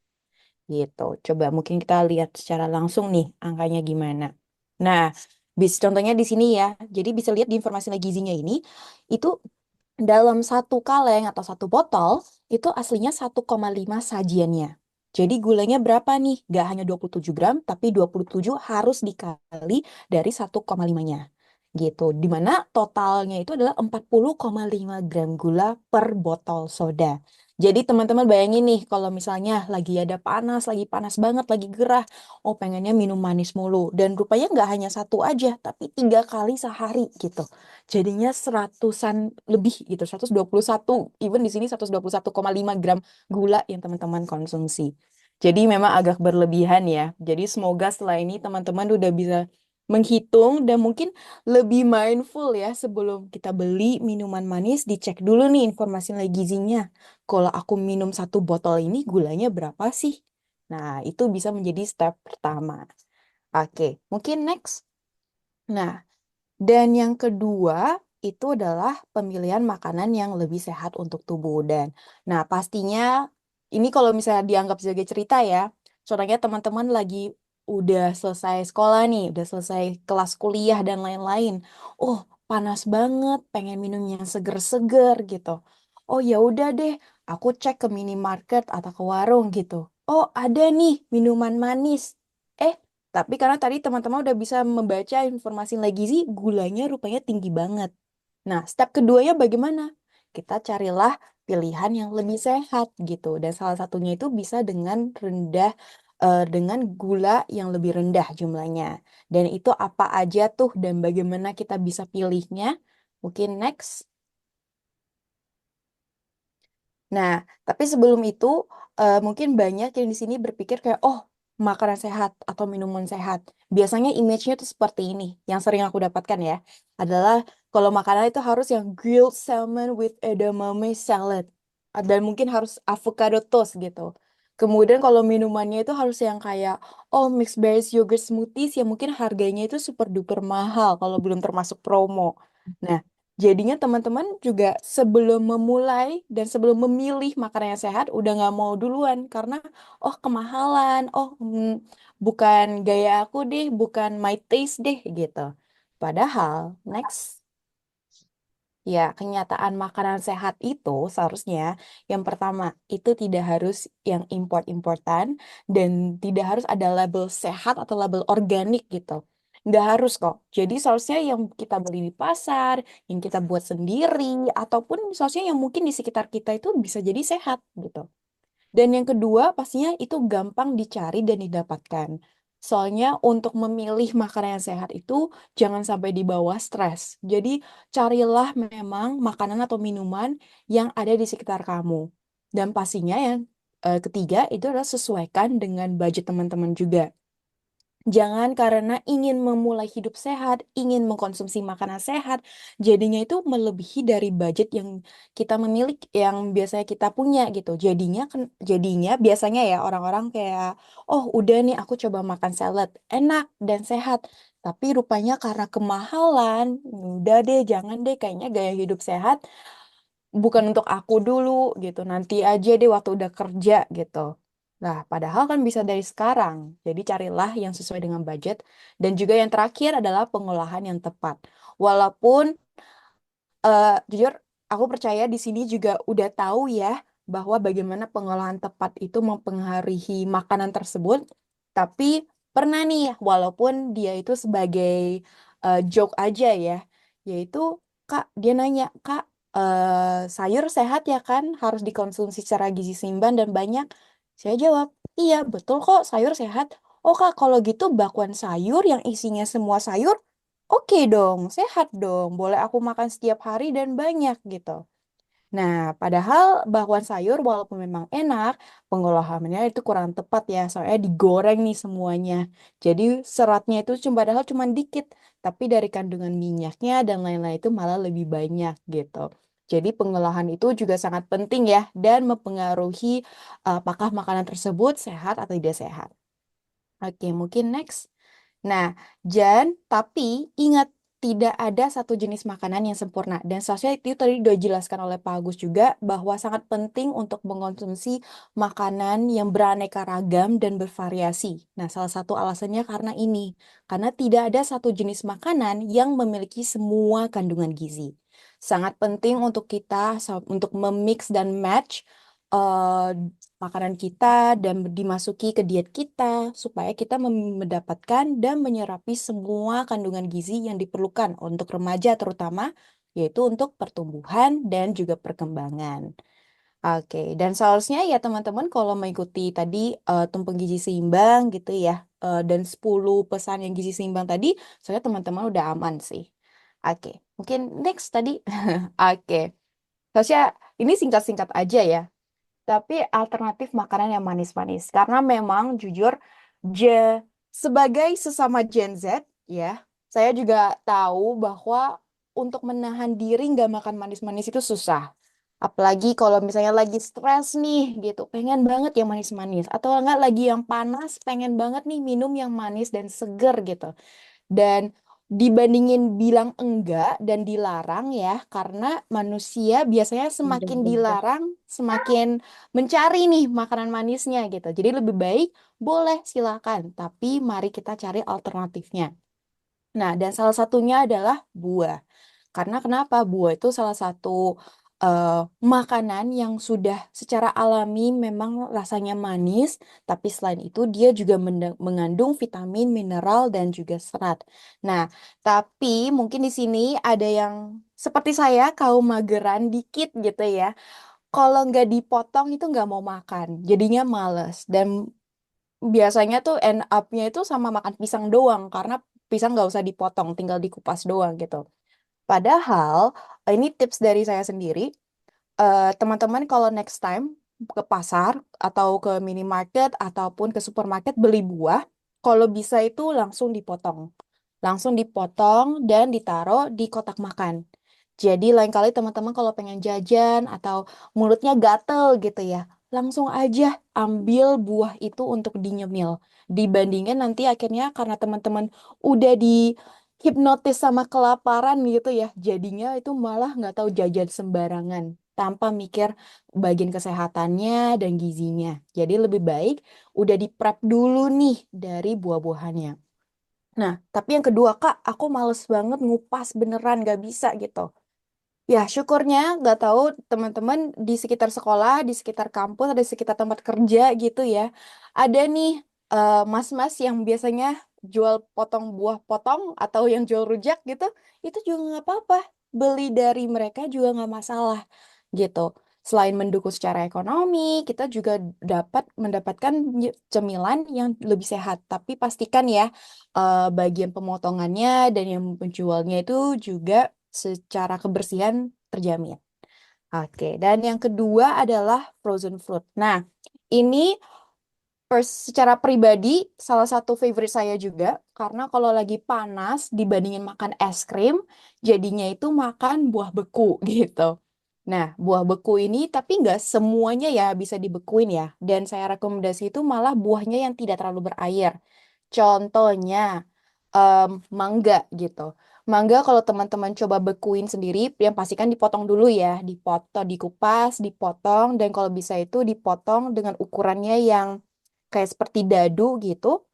Gitu. Coba mungkin kita lihat secara langsung nih, angkanya gimana. Nah, contohnya di sini ya. Jadi bisa lihat di informasi gizinya ini, itu dalam satu kaleng atau satu botol, itu aslinya 1,5 sajiannya. Jadi gulanya berapa nih? Gak hanya 27 gram, tapi 27 harus dikali dari 1,5-nya. Gitu. Dimana totalnya itu adalah 40,5 gram gula per botol soda. Jadi teman-teman bayangin nih, kalau misalnya lagi panas banget, lagi gerah, oh pengennya minum manis mulu. Dan rupanya nggak hanya satu aja, tapi 3 kali sehari gitu. Jadinya seratusan lebih gitu, 121, even di sini 121,5 gram gula yang teman-teman konsumsi. Jadi memang agak berlebihan ya. Jadi semoga setelah ini teman-teman udah bisa menghitung dan mungkin lebih mindful ya sebelum kita beli minuman manis, dicek dulu nih informasi nilai gizinya. Kalau aku minum satu botol ini gulanya berapa sih? Nah, itu bisa menjadi step pertama. Oke, mungkin next. Nah, dan yang kedua itu adalah pemilihan makanan yang lebih sehat untuk tubuh. Dan nah pastinya ini kalau misalnya dianggap sebagai cerita ya, contohnya teman-teman lagi udah selesai sekolah nih, udah selesai kelas kuliah dan lain-lain. Oh, panas banget, pengen minum yang seger-seger gitu. Oh ya udah deh, aku cek ke minimarket atau ke warung gitu. Oh, ada nih minuman manis. Eh, tapi karena tadi teman-teman udah bisa membaca informasi lagi sih, gulanya rupanya tinggi banget. Nah, step keduanya bagaimana? Kita carilah pilihan yang lebih sehat gitu. Dan salah satunya itu bisa dengan gula yang lebih rendah jumlahnya. Dan itu apa aja tuh dan bagaimana kita bisa pilihnya? Mungkin next. Nah, tapi sebelum itu mungkin banyak yang di sini berpikir kayak, oh, makanan sehat atau minuman sehat. Biasanya image-nya tuh seperti ini. Yang sering aku dapatkan ya, adalah kalau makanan itu harus yang grilled salmon with edamame salad. Dan mungkin harus avocado toast gitu. Kemudian kalau minumannya itu harus yang kayak, oh, mixed berries yogurt smoothies yang mungkin harganya itu super duper mahal kalau belum termasuk promo. Nah, jadinya teman-teman juga sebelum memulai dan sebelum memilih makanan yang sehat udah nggak mau duluan karena oh kemahalan, bukan gaya aku deh, bukan my taste deh gitu. Padahal next ya kenyataan makanan sehat itu seharusnya yang pertama itu tidak harus yang import-importan dan tidak harus ada label sehat atau label organik gitu. Nggak harus kok. Jadi seharusnya yang kita beli di pasar, yang kita buat sendiri, ataupun seharusnya yang mungkin di sekitar kita itu bisa jadi sehat gitu. Dan yang kedua pastinya itu gampang dicari dan didapatkan. Soalnya untuk memilih makanan yang sehat itu jangan sampai dibawa stres. Jadi carilah memang makanan atau minuman yang ada di sekitar kamu. Dan pastinya yang ketiga itu adalah sesuaikan dengan budget teman-teman juga. Jangan karena ingin memulai hidup sehat, ingin mengkonsumsi makanan sehat, jadinya itu melebihi dari budget yang kita memiliki, yang biasanya kita punya gitu. Jadinya biasanya ya orang-orang kayak, oh udah nih aku coba makan salad, enak dan sehat. Tapi rupanya karena kemahalan, udah deh jangan deh kayaknya gaya hidup sehat bukan untuk aku dulu gitu. Nanti aja deh waktu udah kerja gitu. Nah, padahal kan bisa dari sekarang. Jadi carilah yang sesuai dengan budget. Dan juga yang terakhir adalah pengolahan yang tepat. Walaupun jujur aku percaya di sini juga udah tahu ya bahwa bagaimana pengolahan tepat itu mempengaruhi makanan tersebut. Tapi pernah nih, walaupun dia itu sebagai joke aja ya, yaitu Kak, dia nanya, Kak, sayur sehat ya kan? Harus dikonsumsi secara gizi seimbang dan banyak. Saya jawab, iya betul kok sayur sehat. Oh Kak, kalau gitu bakwan sayur yang isinya semua sayur, oke dong, sehat dong. Boleh aku makan setiap hari dan banyak gitu. Nah, padahal bakwan sayur walaupun memang enak, pengolahannya itu kurang tepat ya. Soalnya digoreng nih semuanya. Jadi seratnya itu padahal cuma dikit. Tapi dari kandungan minyaknya dan lain-lain itu malah lebih banyak gitu. Jadi pengolahan itu juga sangat penting ya. Dan mempengaruhi apakah makanan tersebut sehat atau tidak sehat. Oke, mungkin next. Nah, tapi ingat tidak ada satu jenis makanan yang sempurna. Dan seharusnya itu tadi sudah dijelaskan oleh Pak Agus juga bahwa sangat penting untuk mengkonsumsi makanan yang beraneka ragam dan bervariasi. Nah, salah satu alasannya karena ini. Karena tidak ada satu jenis makanan yang memiliki semua kandungan gizi. Sangat penting untuk kita untuk memix dan match eh, makanan kita dan dimasuki ke diet kita supaya kita mendapatkan dan menyerapi semua kandungan gizi yang diperlukan untuk remaja terutama yaitu untuk pertumbuhan dan juga perkembangan. Oke, dan seharusnya ya teman-teman kalau mengikuti tadi tumpeng gizi seimbang gitu ya dan 10 pesan yang gizi seimbang tadi, saya teman-teman udah aman sih. Oke, mungkin next tadi. Oke. Seharusnya ini singkat-singkat aja ya tapi alternatif makanan yang manis-manis. Karena memang jujur, je, sebagai sesama Gen Z, ya, saya juga tahu bahwa untuk menahan diri nggak makan manis-manis itu susah. Apalagi kalau misalnya lagi stres nih, gitu, pengen banget yang manis-manis. Atau enggak lagi yang panas, pengen banget nih minum yang manis dan seger gitu. Dan dibandingin bilang enggak dan dilarang ya, karena manusia biasanya semakin dilarang, semakin mencari nih makanan manisnya gitu. Jadi lebih baik boleh silakan, tapi mari kita cari alternatifnya. Nah, dan salah satunya adalah buah. Karena kenapa? Buah itu salah satu makanan yang sudah secara alami memang rasanya manis, tapi selain itu dia juga mengandung vitamin, mineral, dan juga serat. Nah, tapi mungkin di sini ada yang seperti saya, kaum mageran dikit gitu ya. Kalau nggak dipotong itu nggak mau makan, jadinya males. Dan biasanya tuh end up-nya itu sama makan pisang doang, karena pisang nggak usah dipotong, tinggal dikupas doang gitu. Padahal, ini tips dari saya sendiri, teman-teman kalau next time ke pasar atau ke minimarket ataupun ke supermarket beli buah, kalau bisa itu langsung dipotong. Langsung dipotong dan ditaruh di kotak makan. Jadi lain kali teman-teman kalau pengen jajan atau mulutnya gatel gitu ya, langsung aja ambil buah itu untuk dinyemil. Dibandingkan nanti akhirnya karena teman-teman udah hipnotis sama kelaparan gitu ya, jadinya itu malah nggak tahu jajan sembarangan tanpa mikir bagian kesehatannya dan gizinya. Jadi lebih baik udah di prep dulu nih dari buah-buahannya. Nah, tapi yang kedua, Kak, aku males banget ngupas beneran gak bisa gitu. Ya, syukurnya nggak tahu teman-teman di sekitar sekolah, di sekitar kampus, ada di sekitar tempat kerja gitu ya. Ada nih mas-mas yang biasanya jual potong buah potong atau yang jual rujak gitu, itu juga nggak apa-apa. Beli dari mereka juga nggak masalah gitu. selain mendukung secara ekonomi, kita juga dapat mendapatkan cemilan yang lebih sehat. Tapi pastikan ya, bagian pemotongannya dan yang menjualnya itu juga secara kebersihan terjamin. Oke, dan yang kedua adalah frozen fruit. Nah, ini secara pribadi salah satu favorite saya juga karena kalau lagi panas dibandingin makan es krim, jadinya itu makan buah beku gitu. Nah, buah beku ini tapi nggak semuanya ya bisa dibekuin ya. Dan saya rekomendasi itu malah buahnya yang tidak terlalu berair. Contohnya mangga gitu. Mangga kalau teman-teman coba bekuin sendiri, yang pastikan dipotong dulu ya, dipotong, dikupas, dipotong, dan kalau bisa itu dipotong dengan ukurannya yang kayak seperti dadu gitu.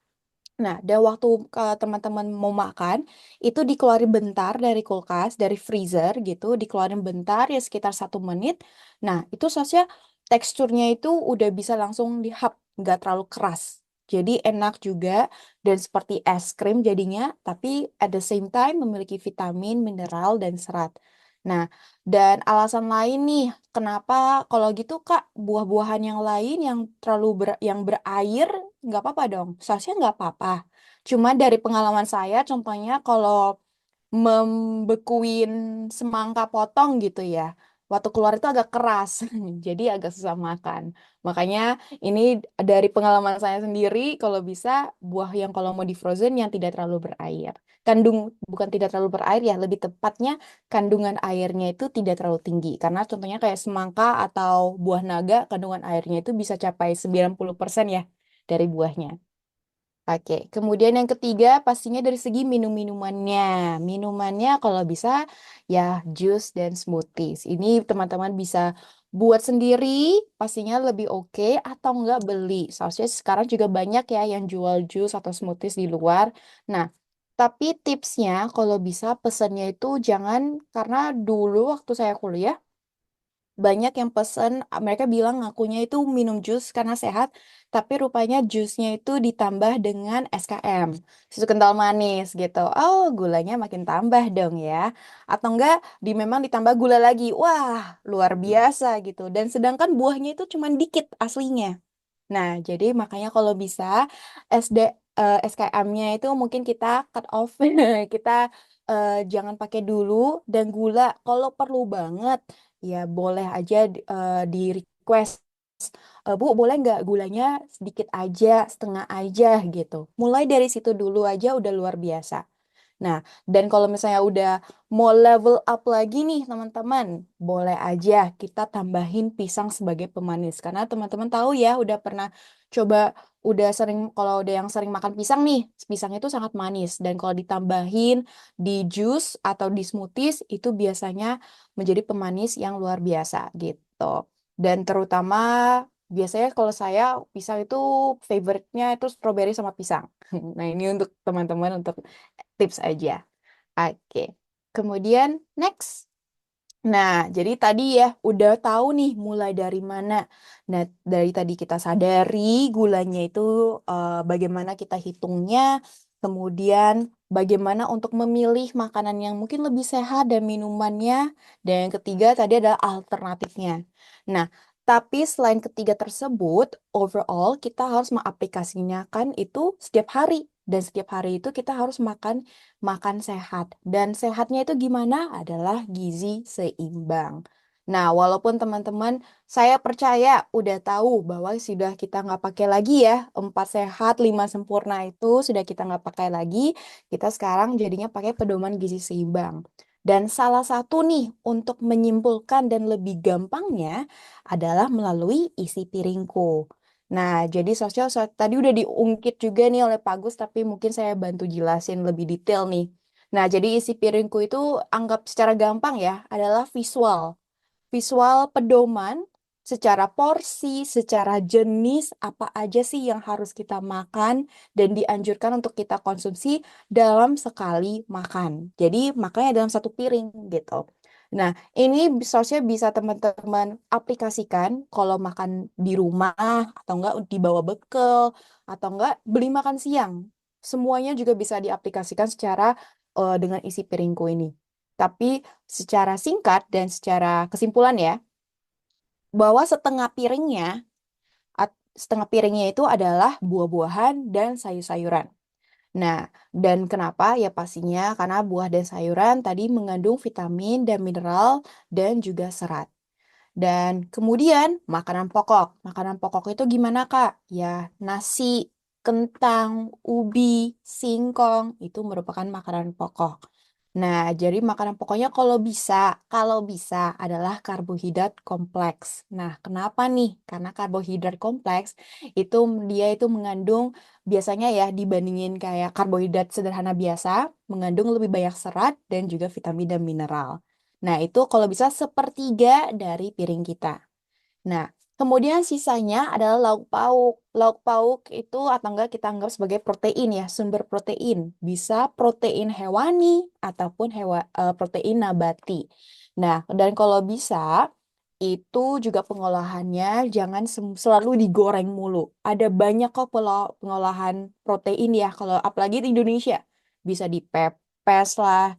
Nah, dan waktu teman-teman mau makan, itu dikeluarin bentar dari kulkas, dari freezer gitu, dikeluarin bentar ya sekitar 1 menit. Nah, itu sausnya teksturnya itu udah bisa langsung dihap, nggak terlalu keras. Jadi enak juga dan seperti es krim jadinya, tapi at the same time memiliki vitamin, mineral, dan serat. Nah, dan alasan lain nih, kenapa kalau gitu Kak, buah-buahan yang lain yang terlalu yang berair nggak apa-apa dong. Sausnya nggak apa-apa. Cuma dari pengalaman saya, contohnya kalau membekuin semangka potong gitu ya. Waktu keluar itu agak keras, jadi agak susah makan. Makanya ini dari pengalaman saya sendiri, kalau bisa buah yang kalau mau di frozen yang tidak terlalu berair. Bukan tidak terlalu berair ya, lebih tepatnya kandungan airnya itu tidak terlalu tinggi. Karena contohnya kayak semangka atau buah naga, kandungan airnya itu bisa capai 90% ya dari buahnya. Oke, kemudian yang ketiga pastinya dari segi minum-minumannya. Minumannya kalau bisa ya jus dan smoothies. Ini teman-teman bisa buat sendiri, pastinya lebih oke atau enggak beli. Soalnya sekarang juga banyak ya yang jual jus atau smoothies di luar. Nah, tapi tipsnya kalau bisa pesannya itu jangan karena dulu waktu saya kuliah banyak yang pesen, mereka bilang ngakunya itu minum jus karena sehat, tapi rupanya jusnya itu ditambah dengan SKM, susu kental manis gitu. Oh, gulanya makin tambah dong ya. Atau enggak, memang ditambah gula lagi. Wah, luar biasa gitu. Dan sedangkan buahnya itu cuma dikit aslinya. Nah, jadi makanya kalau bisa SKM-nya itu mungkin kita cut off, kita jangan pakai dulu dan gula kalau perlu banget ya boleh aja di request. Bu, boleh nggak gulanya sedikit aja, setengah aja gitu. Mulai dari situ dulu aja udah luar biasa. Nah, dan kalau misalnya udah mau level up lagi nih teman-teman, boleh aja kita tambahin pisang sebagai pemanis. Karena teman-teman tahu ya, udah pernah coba, udah sering, kalau udah yang sering makan pisang nih, pisang itu sangat manis. Dan kalau ditambahin di jus atau di smoothies, itu biasanya menjadi pemanis yang luar biasa gitu. Dan terutama, biasanya kalau saya, pisang itu favorite-nya itu strawberry sama pisang. Nah, ini untuk teman-teman, untuk tips aja. Oke. Kemudian next. Nah, jadi tadi ya udah tahu nih mulai dari mana. Nah, dari tadi kita sadari gulanya itu bagaimana kita hitungnya, kemudian bagaimana untuk memilih makanan yang mungkin lebih sehat dan minumannya, dan yang ketiga tadi adalah alternatifnya. Nah, tapi selain ketiga tersebut, overall kita harus mengaplikasikan itu setiap hari. Dan setiap hari itu kita harus makan sehat. Dan sehatnya itu gimana? Adalah gizi seimbang. Nah, walaupun teman-teman, saya percaya udah tahu bahwa sudah kita nggak pakai lagi ya, 4 sehat, 5 sempurna itu sudah kita nggak pakai lagi. Kita sekarang jadinya pakai pedoman gizi seimbang. Dan salah satu nih untuk menyimpulkan dan lebih gampangnya adalah melalui isi piringku. Nah, jadi sosial tadi udah diungkit juga nih oleh Pak Gus, tapi mungkin saya bantu jelasin lebih detail nih. Nah, jadi isi piringku itu anggap secara gampang ya, adalah visual. Visual pedoman secara porsi, secara jenis, apa aja sih yang harus kita makan dan dianjurkan untuk kita konsumsi dalam sekali makan. Jadi, makanya dalam satu piring gitu. Nah, ini sausnya bisa teman-teman aplikasikan kalau makan di rumah atau enggak dibawa bekal atau enggak beli makan siang. Semuanya juga bisa diaplikasikan secara dengan isi piringku ini. Tapi secara singkat dan secara kesimpulan ya, bahwa setengah piringnya itu adalah buah-buahan dan sayur-sayuran. Nah, dan kenapa? Ya pastinya karena buah dan sayuran tadi mengandung vitamin dan mineral dan juga serat. Dan kemudian makanan pokok. Makanan pokok itu gimana, Kak? Ya, nasi, kentang, ubi, singkong itu merupakan makanan pokok. Nah, jadi makanan pokoknya kalau bisa adalah karbohidrat kompleks. Nah, kenapa nih? Karena karbohidrat kompleks itu dia itu mengandung biasanya ya dibandingin kayak karbohidrat sederhana biasa, mengandung lebih banyak serat dan juga vitamin dan mineral. Nah, itu kalau bisa sepertiga dari piring kita. Nah, kemudian sisanya adalah lauk pauk. Lauk pauk itu atau enggak kita anggap sebagai protein ya, sumber protein. Bisa protein hewani ataupun protein nabati. Nah, dan kalau bisa itu juga pengolahannya jangan selalu digoreng mulu. Ada banyak kok pengolahan protein ya kalau apalagi di Indonesia. Bisa dipepes lah,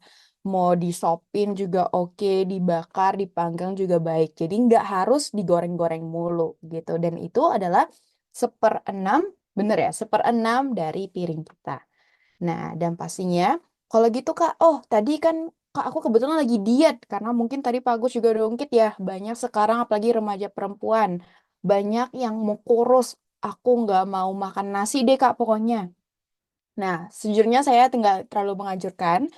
mau disopin juga oke, dibakar, dipanggang juga baik. Jadi nggak harus digoreng-goreng mulu gitu. Dan itu adalah seperenam, bener ya, seperenam dari piring kita. Nah, dan pastinya kalau gitu Kak, oh tadi kan Kak aku kebetulan lagi diet karena mungkin tadi Pak Agus juga udah ungkit ya, banyak sekarang apalagi remaja perempuan, banyak yang mau kurus. Aku nggak mau makan nasi deh Kak pokoknya. Nah, sejujurnya saya nggak terlalu menganjurkan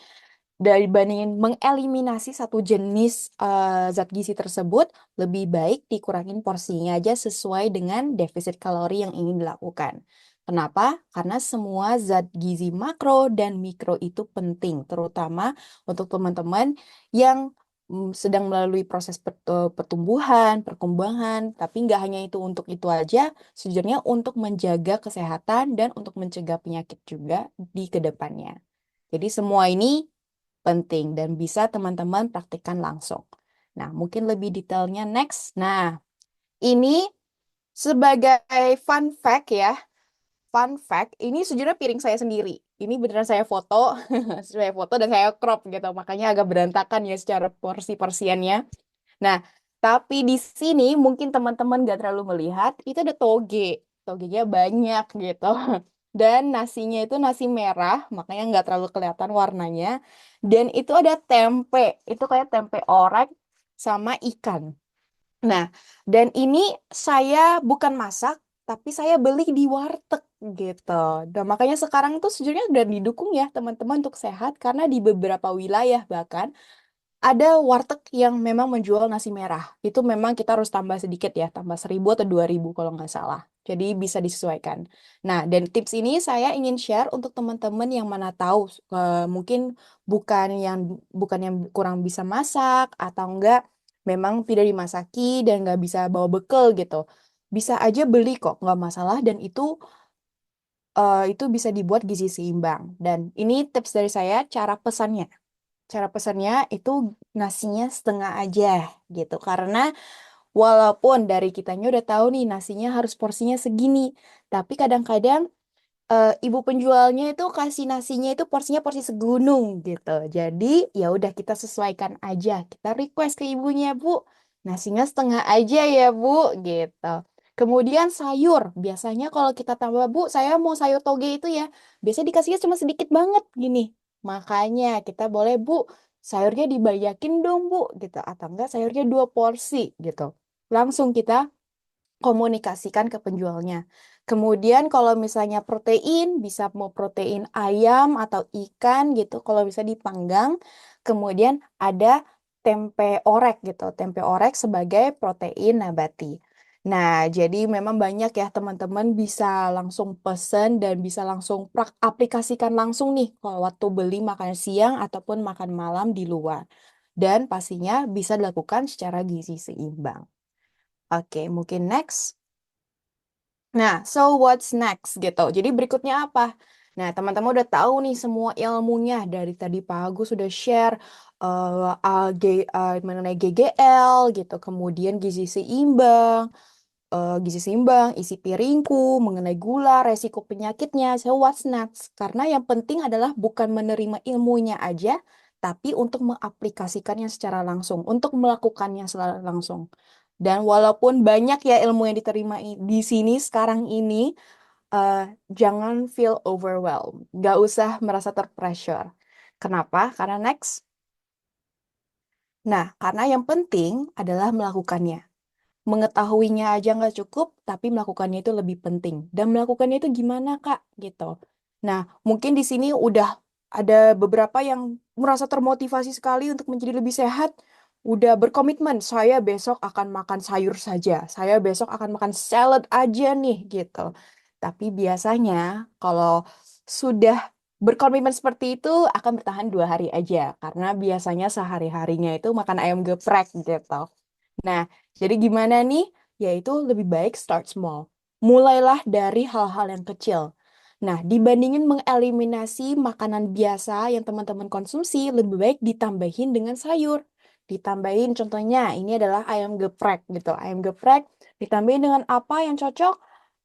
dibandingin mengeliminasi satu jenis zat gizi tersebut, lebih baik dikurangin porsinya aja sesuai dengan defisit kalori yang ingin dilakukan. Kenapa? Karena semua zat gizi makro dan mikro itu penting, terutama untuk teman-teman yang sedang melalui proses pertumbuhan, perkembangan, tapi nggak hanya itu untuk itu aja, sejujurnya untuk menjaga kesehatan dan untuk mencegah penyakit juga di kedepannya. Jadi semua ini penting dan bisa teman-teman praktikkan langsung. Nah, mungkin lebih detailnya next. Nah, ini sebagai fun fact ya. Fun fact, ini sejujurnya piring saya sendiri. Ini beneran saya foto, saya foto dan saya crop gitu. Makanya agak berantakan ya secara porsi-porsiannya. Nah, tapi di sini mungkin teman-teman gak terlalu melihat, itu ada toge. Togenya banyak gitu. Dan nasinya itu nasi merah, makanya nggak terlalu kelihatan warnanya. Dan itu ada tempe, itu kayak tempe orek sama ikan. Nah, dan ini saya bukan masak, tapi saya beli di warteg gitu. Dan makanya sekarang itu sejujurnya udah didukung ya teman-teman untuk sehat, karena di beberapa wilayah bahkan ada warteg yang memang menjual nasi merah. Itu memang kita harus tambah sedikit ya, tambah 1.000 atau 2.000 kalau nggak salah. Jadi bisa disesuaikan. Nah, dan tips ini saya ingin share untuk teman-teman yang mana tahu mungkin bukan yang kurang bisa masak atau enggak memang tidak dimasaki dan nggak bisa bawa bekal gitu. Bisa aja beli kok, nggak masalah dan itu bisa dibuat gizi seimbang. Dan ini tips dari saya cara pesannya. Cara pesannya itu nasinya setengah aja gitu. Karena walaupun dari kitanya udah tahu nih nasinya harus porsinya segini. Tapi kadang-kadang ibu penjualnya itu kasih nasinya itu porsinya porsi segunung gitu. Jadi ya udah kita sesuaikan aja. Kita request ke ibunya, Bu, nasinya setengah aja ya, Bu, gitu. Kemudian sayur, biasanya kalau kita tambah, Bu, saya mau sayur toge itu ya, biasanya dikasihnya cuma sedikit banget gini. Makanya kita boleh, Bu, sayurnya dibanyakin dong, Bu, gitu. Atau enggak sayurnya 2 porsi gitu. Langsung kita komunikasikan ke penjualnya. Kemudian kalau misalnya protein, bisa mau protein ayam atau ikan gitu, kalau bisa dipanggang. Kemudian ada tempe orek gitu, tempe orek sebagai protein nabati. Nah, jadi memang banyak ya teman-teman bisa langsung pesen dan bisa langsung aplikasikan langsung nih kalau waktu beli makan siang ataupun makan malam di luar. Dan pastinya bisa dilakukan secara gizi seimbang. Oke, mungkin next. Nah, so what's next gitu. Jadi berikutnya apa? Nah, teman-teman udah tahu nih semua ilmunya dari tadi Pak Agus sudah share mengenai GGL gitu, kemudian gizi seimbang, isi piringku, mengenai gula, resiko penyakitnya. So what's next? Karena yang penting adalah bukan menerima ilmunya aja, tapi untuk mengaplikasikannya secara langsung, untuk melakukannya secara langsung. Dan walaupun banyak ya ilmu yang diterima di sini sekarang ini, jangan feel overwhelmed. Nggak usah merasa terpressure. Kenapa? Karena next. Nah, karena yang penting adalah melakukannya. Mengetahuinya aja nggak cukup, tapi melakukannya itu lebih penting. Dan melakukannya itu gimana, Kak? Gitu. Nah, mungkin di sini udah ada beberapa yang merasa termotivasi sekali untuk menjadi lebih sehat. Udah berkomitmen, saya besok akan makan sayur saja. Saya besok akan makan salad aja nih, gitu. Tapi biasanya kalau sudah berkomitmen seperti itu akan bertahan 2 hari aja. Karena biasanya sehari-harinya itu makan ayam geprek gitu. Nah, jadi gimana nih? Yaitu lebih baik start small. Mulailah dari hal-hal yang kecil. Nah, dibandingin mengeliminasi makanan biasa yang teman-teman konsumsi, lebih baik ditambahin dengan sayur. Ditambahin contohnya, ini adalah ayam geprek gitu. Ayam geprek ditambahin dengan apa yang cocok?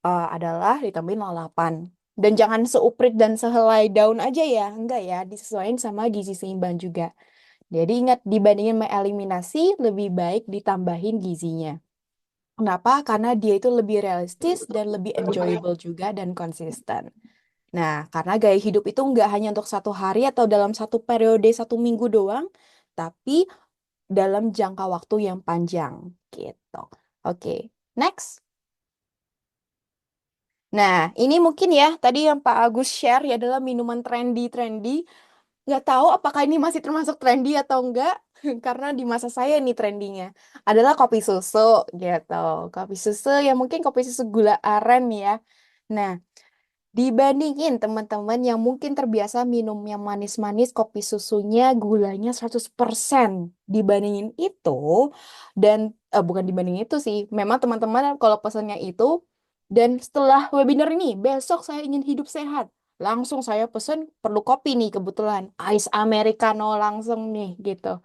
Adalah ditambahin lalapan. Dan jangan seuprit dan sehelai daun aja ya. Enggak ya, disesuaikan sama gizi seimbang juga. Jadi ingat, dibandingin mengeliminasi, lebih baik ditambahin gizinya. Kenapa? Karena dia itu lebih realistis dan lebih enjoyable juga dan konsisten. Nah, karena gaya hidup itu nggak hanya untuk 1 hari atau dalam satu periode 1 minggu doang, tapi dalam jangka waktu yang panjang gitu. Oke, next. Nah, ini mungkin ya, tadi yang Pak Agus share ya adalah minuman trendy-trendy. Nggak tahu apakah ini masih termasuk trendy atau enggak, karena di masa saya nih trendinya adalah kopi susu gitu. Kopi susu yang mungkin kopi susu gula aren ya. Nah, dibandingin teman-teman yang mungkin terbiasa minum yang manis-manis, kopi susunya gulanya 100%. Dibandingin itu, dan bukan dibandingin itu sih, memang teman-teman kalau pesannya itu, dan setelah webinar ini, besok saya ingin hidup sehat. Langsung saya pesen, perlu kopi nih kebetulan. Ice Americano langsung nih gitu.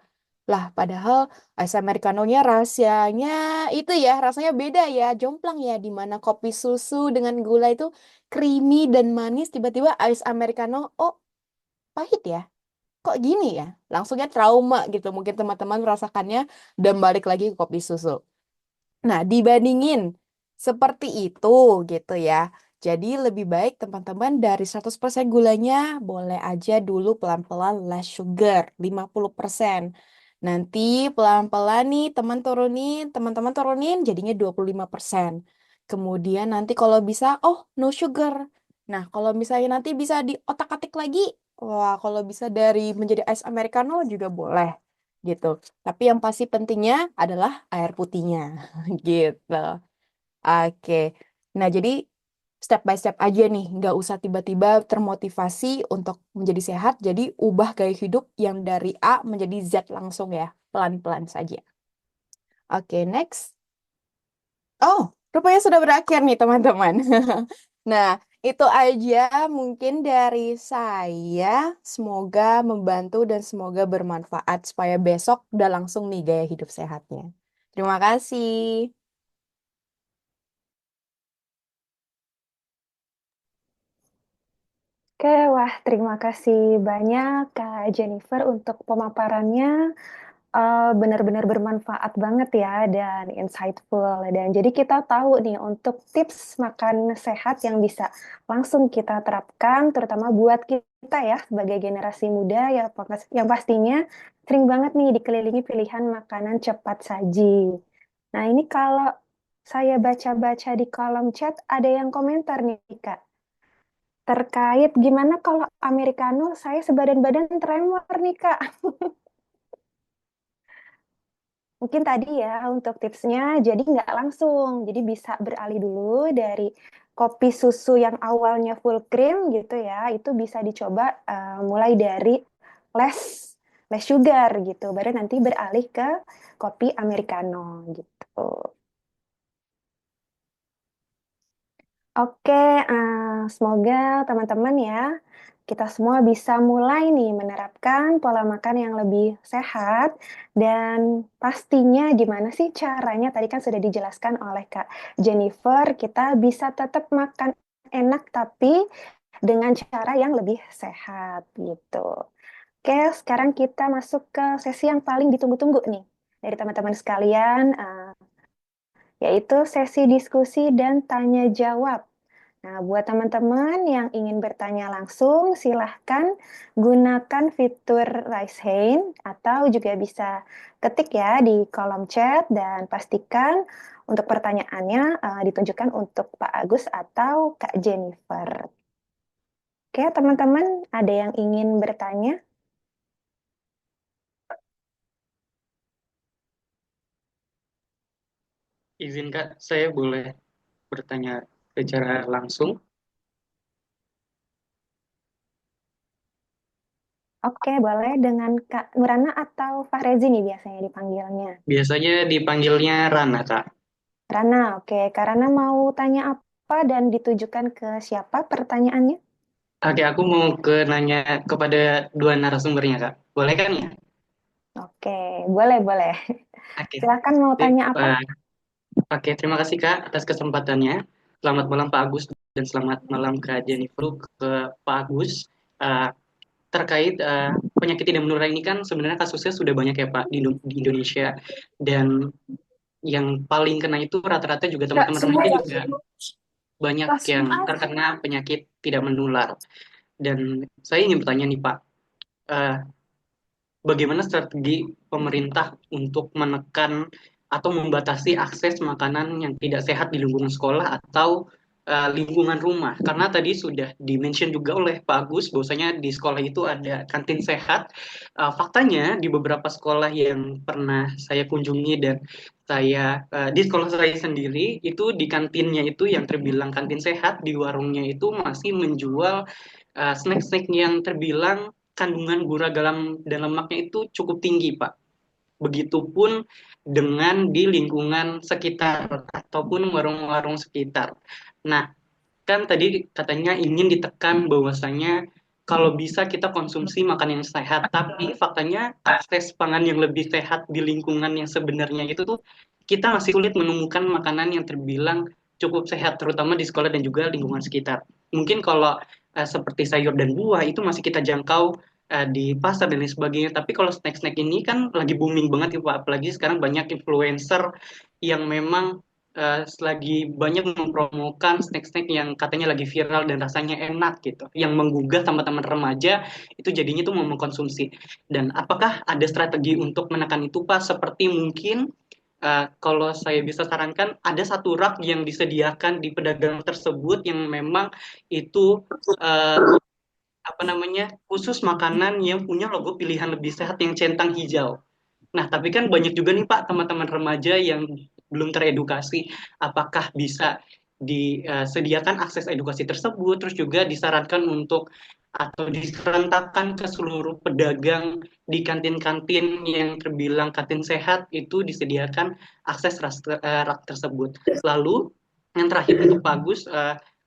Lah, padahal ice americano-nya rahasianya itu ya, rasanya beda ya, jomplang ya, di mana kopi susu dengan gula itu creamy dan manis, tiba-tiba ice americano, oh pahit ya, kok gini ya? Langsungnya trauma gitu, mungkin teman-teman merasakannya dan balik lagi ke kopi susu. Nah, dibandingin seperti itu gitu ya. Jadi lebih baik teman-teman dari 100% gulanya boleh aja dulu pelan-pelan less sugar, 50%. Nanti pelan-pelan nih teman-teman turunin jadinya 25%. Kemudian nanti kalau bisa, oh no sugar. Nah, kalau misalnya nanti bisa diotak-atik lagi, wah kalau bisa dari menjadi ice americano juga boleh gitu. Tapi yang pasti pentingnya adalah air putihnya gitu. Oke. Nah, jadi step by step aja nih, nggak usah tiba-tiba termotivasi untuk menjadi sehat. Jadi ubah gaya hidup yang dari A menjadi Z langsung ya, pelan-pelan saja. Oke, next. Oh, rupanya sudah berakhir nih teman-teman. Nah, itu aja mungkin dari saya. Semoga membantu dan semoga bermanfaat supaya besok udah langsung nih gaya hidup sehatnya. Terima kasih. Oke, wah terima kasih banyak Kak Jennifer untuk pemaparannya. Benar-benar bermanfaat banget ya dan insightful. Dan jadi kita tahu nih untuk tips makan sehat yang bisa langsung kita terapkan, terutama buat kita ya sebagai generasi muda yang pastinya sering banget nih dikelilingi pilihan makanan cepat saji. Nah ini kalau saya baca-baca di kolom chat ada yang komentar nih Kak. Terkait gimana kalau americano saya sebadan-badan tremor nih Kak. Mungkin tadi ya untuk tipsnya, jadi nggak langsung. Jadi bisa beralih dulu dari kopi susu yang awalnya full cream gitu ya, itu bisa dicoba mulai dari less less sugar gitu, baru nanti beralih ke kopi americano gitu. Oke, semoga teman-teman ya, kita semua bisa mulai nih menerapkan pola makan yang lebih sehat dan pastinya gimana sih caranya tadi kan sudah dijelaskan oleh Kak Jennifer, kita bisa tetap makan enak tapi dengan cara yang lebih sehat gitu. Oke, sekarang kita masuk ke sesi yang paling ditunggu-tunggu nih dari teman-teman sekalian. yaitu sesi diskusi dan tanya jawab. Nah, buat teman-teman yang ingin bertanya langsung, silahkan gunakan fitur raise hand atau juga bisa ketik ya di kolom chat dan pastikan untuk pertanyaannya ditunjukkan untuk Pak Agus atau Kak Jennifer. Oke, teman-teman, ada yang ingin bertanya? Izin Kak, saya boleh bertanya secara langsung? Oke, boleh dengan Kak Nurana atau Fahrezi nih biasanya dipanggilnya. Biasanya dipanggilnya Rana, Kak. Rana, oke. Kak Rana mau tanya apa dan ditujukan ke siapa pertanyaannya? Oke, aku mau nanya kepada dua narasumbernya, Kak. Boleh kan ya? Oke, boleh, boleh. Oke. Silakan mau Sip. tanya apa? Oke, terima kasih Kak atas kesempatannya. Selamat malam Pak Agus dan selamat malam Kak Jennifer. Ke Pak Agus. Eh, terkait penyakit tidak menular ini kan sebenarnya kasusnya sudah banyak ya Pak di Indonesia, dan yang paling kena itu rata-rata juga teman-teman remaja juga banyak yang terkena penyakit tidak menular. Dan saya ingin bertanya nih Pak, eh, bagaimana strategi pemerintah untuk menekan atau membatasi akses makanan yang tidak sehat di lingkungan sekolah atau lingkungan rumah? Karena tadi sudah di-mention juga oleh Pak Agus bahwasanya di sekolah itu ada kantin sehat. Faktanya di beberapa sekolah yang pernah saya kunjungi dan di sekolah saya sendiri itu di kantinnya itu yang terbilang kantin sehat, di warungnya itu masih menjual snack-snack yang terbilang kandungan gula garam dan lemaknya itu cukup tinggi, Pak. Begitupun dengan di lingkungan sekitar ataupun warung-warung sekitar. Nah, kan tadi katanya ingin ditekan bahwasanya kalau bisa kita konsumsi makan yang sehat, tapi faktanya akses pangan yang lebih sehat di lingkungan yang sebenarnya itu tuh kita masih sulit menemukan makanan yang terbilang cukup sehat, terutama di sekolah dan juga lingkungan sekitar. Mungkin kalau seperti sayur dan buah itu masih kita jangkau di pasar dan lain sebagainya. Tapi kalau snack-snack ini kan lagi booming banget ya Pak. Apalagi sekarang banyak influencer yang memang lagi banyak mempromokan snack-snack yang katanya lagi viral dan rasanya enak gitu, yang menggugah teman-teman remaja itu jadinya tuh mau mengkonsumsi. Dan apakah ada strategi untuk menekan itu Pak? Seperti mungkin kalau saya bisa sarankan ada satu rak yang disediakan di pedagang tersebut yang memang itu uh, apa namanya khusus makanan yang punya logo pilihan lebih sehat yang centang hijau. Nah, tapi kan banyak juga nih Pak teman-teman remaja yang belum teredukasi. Apakah bisa disediakan akses edukasi tersebut, terus juga disarankan untuk atau diserentakkan ke seluruh pedagang di kantin-kantin yang terbilang kantin sehat itu disediakan akses rak tersebut. Lalu yang terakhir untuk Pak Agus,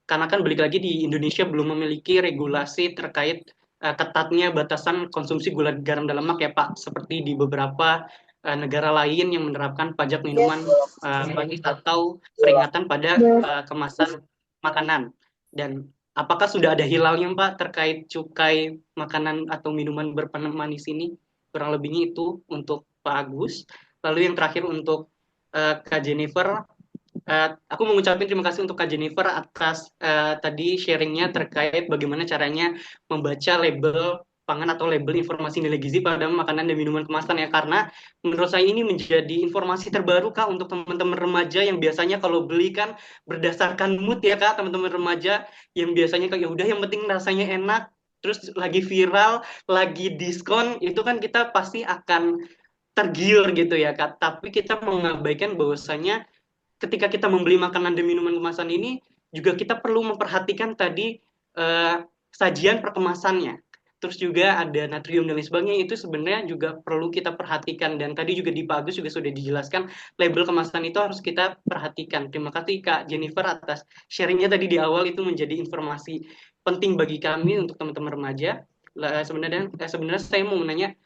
karena kan balik lagi di Indonesia belum memiliki regulasi terkait ketatnya batasan konsumsi gula garam dan lemak ya Pak, seperti di beberapa negara lain yang menerapkan pajak minuman manis atau peringatan pada kemasan makanan. Dan apakah sudah ada hilalnya Pak terkait cukai makanan atau minuman berpemanis ini? Kurang lebihnya itu untuk Pak Agus. Lalu yang terakhir untuk Kak Jennifer, aku mengucapkan terima kasih untuk Kak Jennifer atas tadi sharingnya terkait bagaimana caranya membaca label pangan atau label informasi nilai gizi pada makanan dan minuman kemasan ya, karena menurut saya ini menjadi informasi terbaru Kak untuk teman-teman remaja yang biasanya kalau beli kan berdasarkan mood ya Kak, teman-teman remaja yang biasanya kayak ya udah yang penting rasanya enak, terus lagi viral, lagi diskon, itu kan kita pasti akan tergiur gitu ya Kak, tapi kita mengabaikan bahwasanya ketika kita membeli makanan dan minuman kemasan ini juga kita perlu memperhatikan tadi eh, sajian perkemasannya. Terus juga ada natrium dan lain sebagainya, itu sebenarnya juga perlu kita perhatikan. Dan tadi juga di Pak Agus juga sudah dijelaskan label kemasan itu harus kita perhatikan. Terima kasih Kak Jennifer atas sharingnya tadi di awal, itu menjadi informasi penting bagi kami untuk teman-teman remaja. Sebenarnya saya mau menanya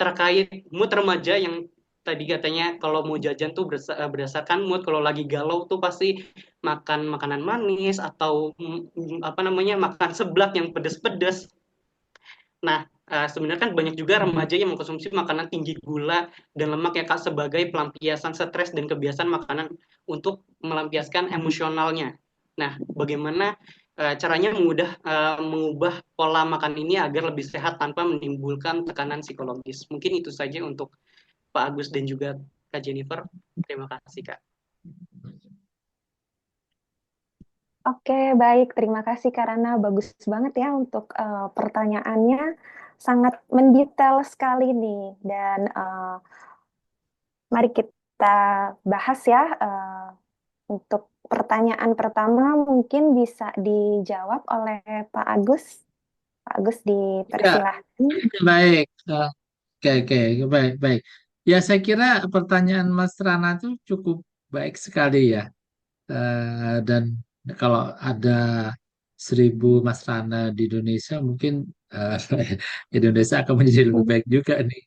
terkait mood remaja yang tadi katanya kalau mau jajan tuh berdasarkan mood, kalau lagi galau tuh pasti makan makanan manis atau apa namanya makan seblak yang pedes-pedes. Nah, sebenarnya kan banyak juga remaja yang mengkonsumsi makanan tinggi gula dan lemak ya Kak sebagai pelampiasan stres dan kebiasaan makanan untuk melampiaskan emosionalnya. Nah, bagaimana caranya mengubah pola makan ini agar lebih sehat tanpa menimbulkan tekanan psikologis. Mungkin itu saja untuk Pak Agus dan juga Kak Jennifer. Terima kasih Kak. Oke, baik. Terima kasih karena bagus banget ya untuk pertanyaannya. Sangat mendetail sekali nih. Dan mari kita bahas ya. Untuk pertanyaan pertama mungkin bisa dijawab oleh Pak Agus. Pak Agus Ya, dipersilahkan. baik. Oke, oke, baik, baik. Ya, saya kira pertanyaan Mas Rana itu cukup baik sekali ya. Dan kalau ada 1.000 Mas Rana di Indonesia, mungkin eh, Indonesia akan menjadi lebih baik juga nih.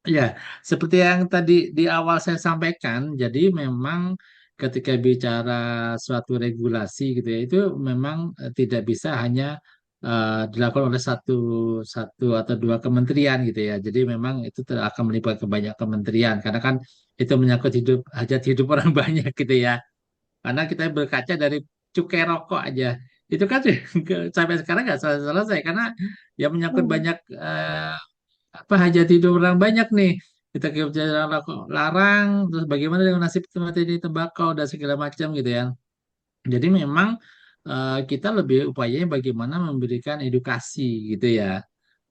Ya, seperti yang tadi di awal saya sampaikan, jadi memang ketika bicara suatu regulasi gitu ya, itu memang tidak bisa hanya dilakukan oleh satu satu atau dua kementerian gitu ya. Jadi memang itu akan melibatkan banyak kementerian karena kan itu menyangkut hajat hidup orang banyak gitu ya. Karena kita berkaca dari cukai rokok aja, itu kan sampai sekarang nggak selesai karena ya menyangkut banyak apa hajat hidup orang banyak nih. Kita bicara rokok larang, terus bagaimana dengan nasib materi tembakau dan segala macam gitu ya. Jadi memang kita lebih upayanya bagaimana memberikan edukasi gitu ya.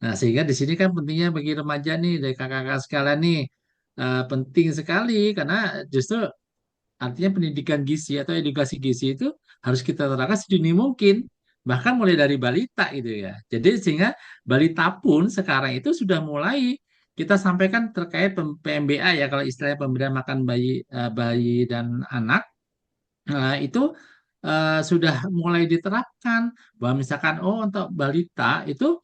Nah, sehingga di sini kan pentingnya bagi remaja nih dari kakak-kakak sekalian nih penting sekali karena justru artinya pendidikan gizi atau edukasi gizi itu harus kita terapkan sedini mungkin, bahkan mulai dari balita gitu ya. Jadi sehingga balita pun sekarang itu sudah mulai kita sampaikan terkait PMBA ya kalau istilahnya pemberian makan bayi dan anak. Nah, itu sudah mulai diterapkan bahwa misalkan oh untuk balita itu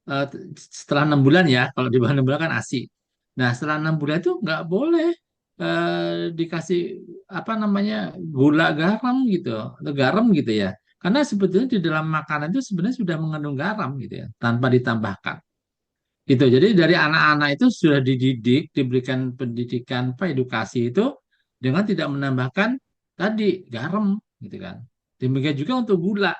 eh, setelah 6 bulan ya, kalau di bawah 6 bulan kan ASI. Nah, setelah 6 bulan itu nggak boleh dikasih apa namanya gula garam gitu, atau garam gitu ya. Karena sebetulnya di dalam makanan itu sebenarnya sudah mengandung garam gitu ya, tanpa ditambahkan. Gitu. Jadi dari anak-anak itu sudah dididik, diberikan pendidikan, apa edukasi itu dengan tidak menambahkan tadi garam gitu kan. Demikian juga untuk gula.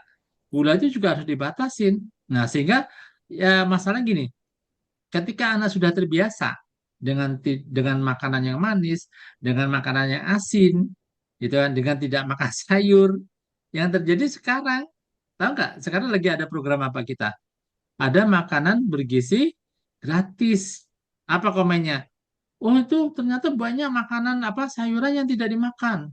Gula itu juga harus dibatasin. Nah, sehingga ya masalah gini, ketika anak sudah terbiasa dengan makanan yang manis, dengan makanan yang asin, gitu kan, dengan tidak makan sayur, yang terjadi sekarang, tahu nggak? Sekarang lagi ada program apa kita? Ada makanan bergizi gratis. Apa komennya? Oh itu ternyata banyak makanan apa sayuran yang tidak dimakan.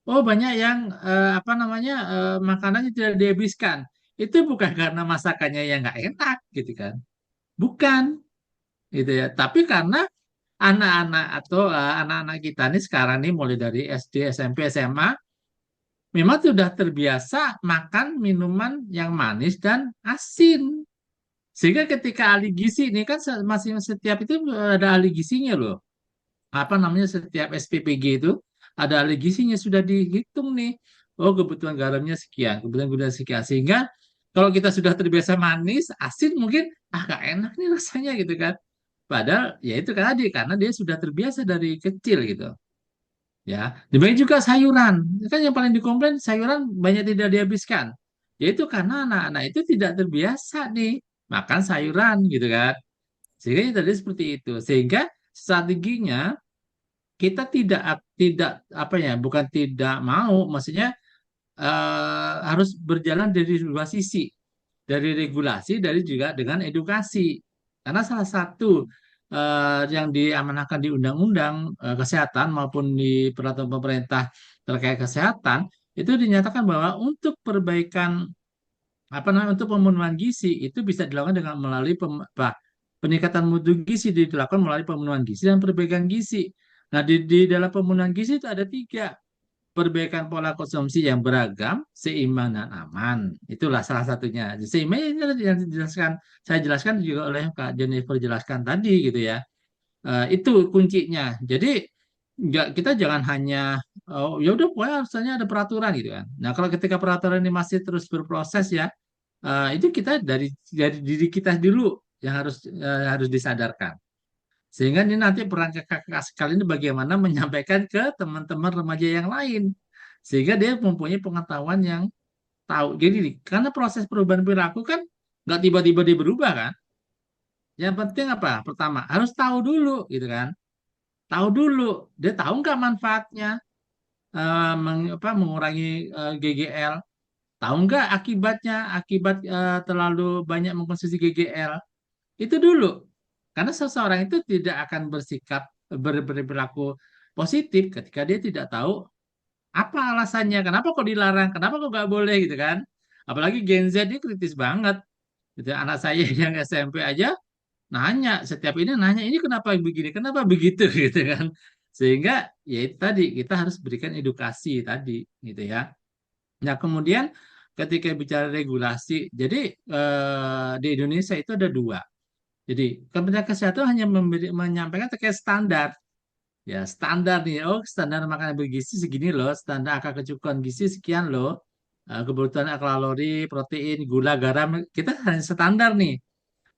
Oh banyak yang apa namanya makanannya tidak dihabiskan. Itu bukan karena masakannya yang nggak enak gitu kan. Bukan gitu ya. Tapi karena anak-anak atau anak-anak kita nih sekarang nih mulai dari SD, SMP, SMA memang sudah terbiasa makan minuman yang manis dan asin. Sehingga ketika ahli gizi ini kan masih setiap itu ada ahli gizinya loh. Apa namanya setiap SPPG itu ada ahli gizinya sudah dihitung nih. Oh kebutuhan garamnya sekian, kebutuhan gula sekian. Sehingga kalau kita sudah terbiasa manis, asin mungkin gak enak nih rasanya gitu kan. Padahal ya itu kan tadi karena dia sudah terbiasa dari kecil gitu. Ya, demikian juga sayuran. Kan yang paling dikomplain sayuran banyak tidak dihabiskan. Yaitu karena anak-anak itu tidak terbiasa nih makan sayuran gitu kan. Sehingga itu tadi seperti itu. Sehingga strateginya kita tidak tidak apa ya, bukan tidak mau, maksudnya harus berjalan dari dua sisi, dari regulasi, dari juga dengan edukasi. Karena salah satu yang diamanahkan di Undang-Undang Kesehatan maupun di peraturan pemerintah terkait kesehatan itu dinyatakan bahwa untuk perbaikan apa namanya untuk pemenuhan gizi itu bisa dilakukan dengan melalui peningkatan mutu gizi dilakukan melalui pemenuhan gizi dan perbaikan gizi. Nah di dalam pemenuhan gizi itu ada tiga perbaikan pola konsumsi yang beragam, seimbang dan aman. Itulah salah satunya. Seimbang yang dijelaskan, saya jelaskan juga oleh Kak Jennifer jelaskan tadi gitu ya. Itu kuncinya. Jadi kita jangan hanya oh, ya udah pokoknya harusnya ada peraturan gitu kan. Nah kalau ketika peraturan ini masih terus berproses ya itu kita dari diri kita dulu yang harus disadarkan. Sehingga ini nanti peran kakak sekali ini bagaimana menyampaikan ke teman-teman remaja yang lain. Sehingga dia mempunyai pengetahuan yang tahu. Jadi karena proses perubahan perilaku kan nggak tiba-tiba dia berubah kan. Yang penting apa? Pertama, harus tahu dulu gitu kan. Tahu dulu, dia tahu nggak manfaatnya mengurangi GGL? Tahu nggak akibatnya, akibat terlalu banyak mengkonsumsi GGL? Itu dulu. Karena seseorang itu tidak akan bersikap berperilaku positif ketika dia tidak tahu apa alasannya, kenapa kok dilarang, kenapa kok nggak boleh gitu kan. Apalagi Gen Z ini kritis banget. Gitu. Anak saya yang SMP aja nanya, setiap ini nanya, ini kenapa begini, kenapa begitu gitu kan. Sehingga ya itu tadi, kita harus berikan edukasi tadi gitu ya. Nah, kemudian ketika bicara regulasi, jadi di Indonesia itu ada dua. Jadi Kementerian Kesehatan hanya menyampaikan terkait standar. Ya, standar nih. Oh, standar makanan bergizi segini loh. Standar angka kecukupan gizi sekian loh. Kebutuhan kalori, protein, gula, garam. Kita hanya standar nih.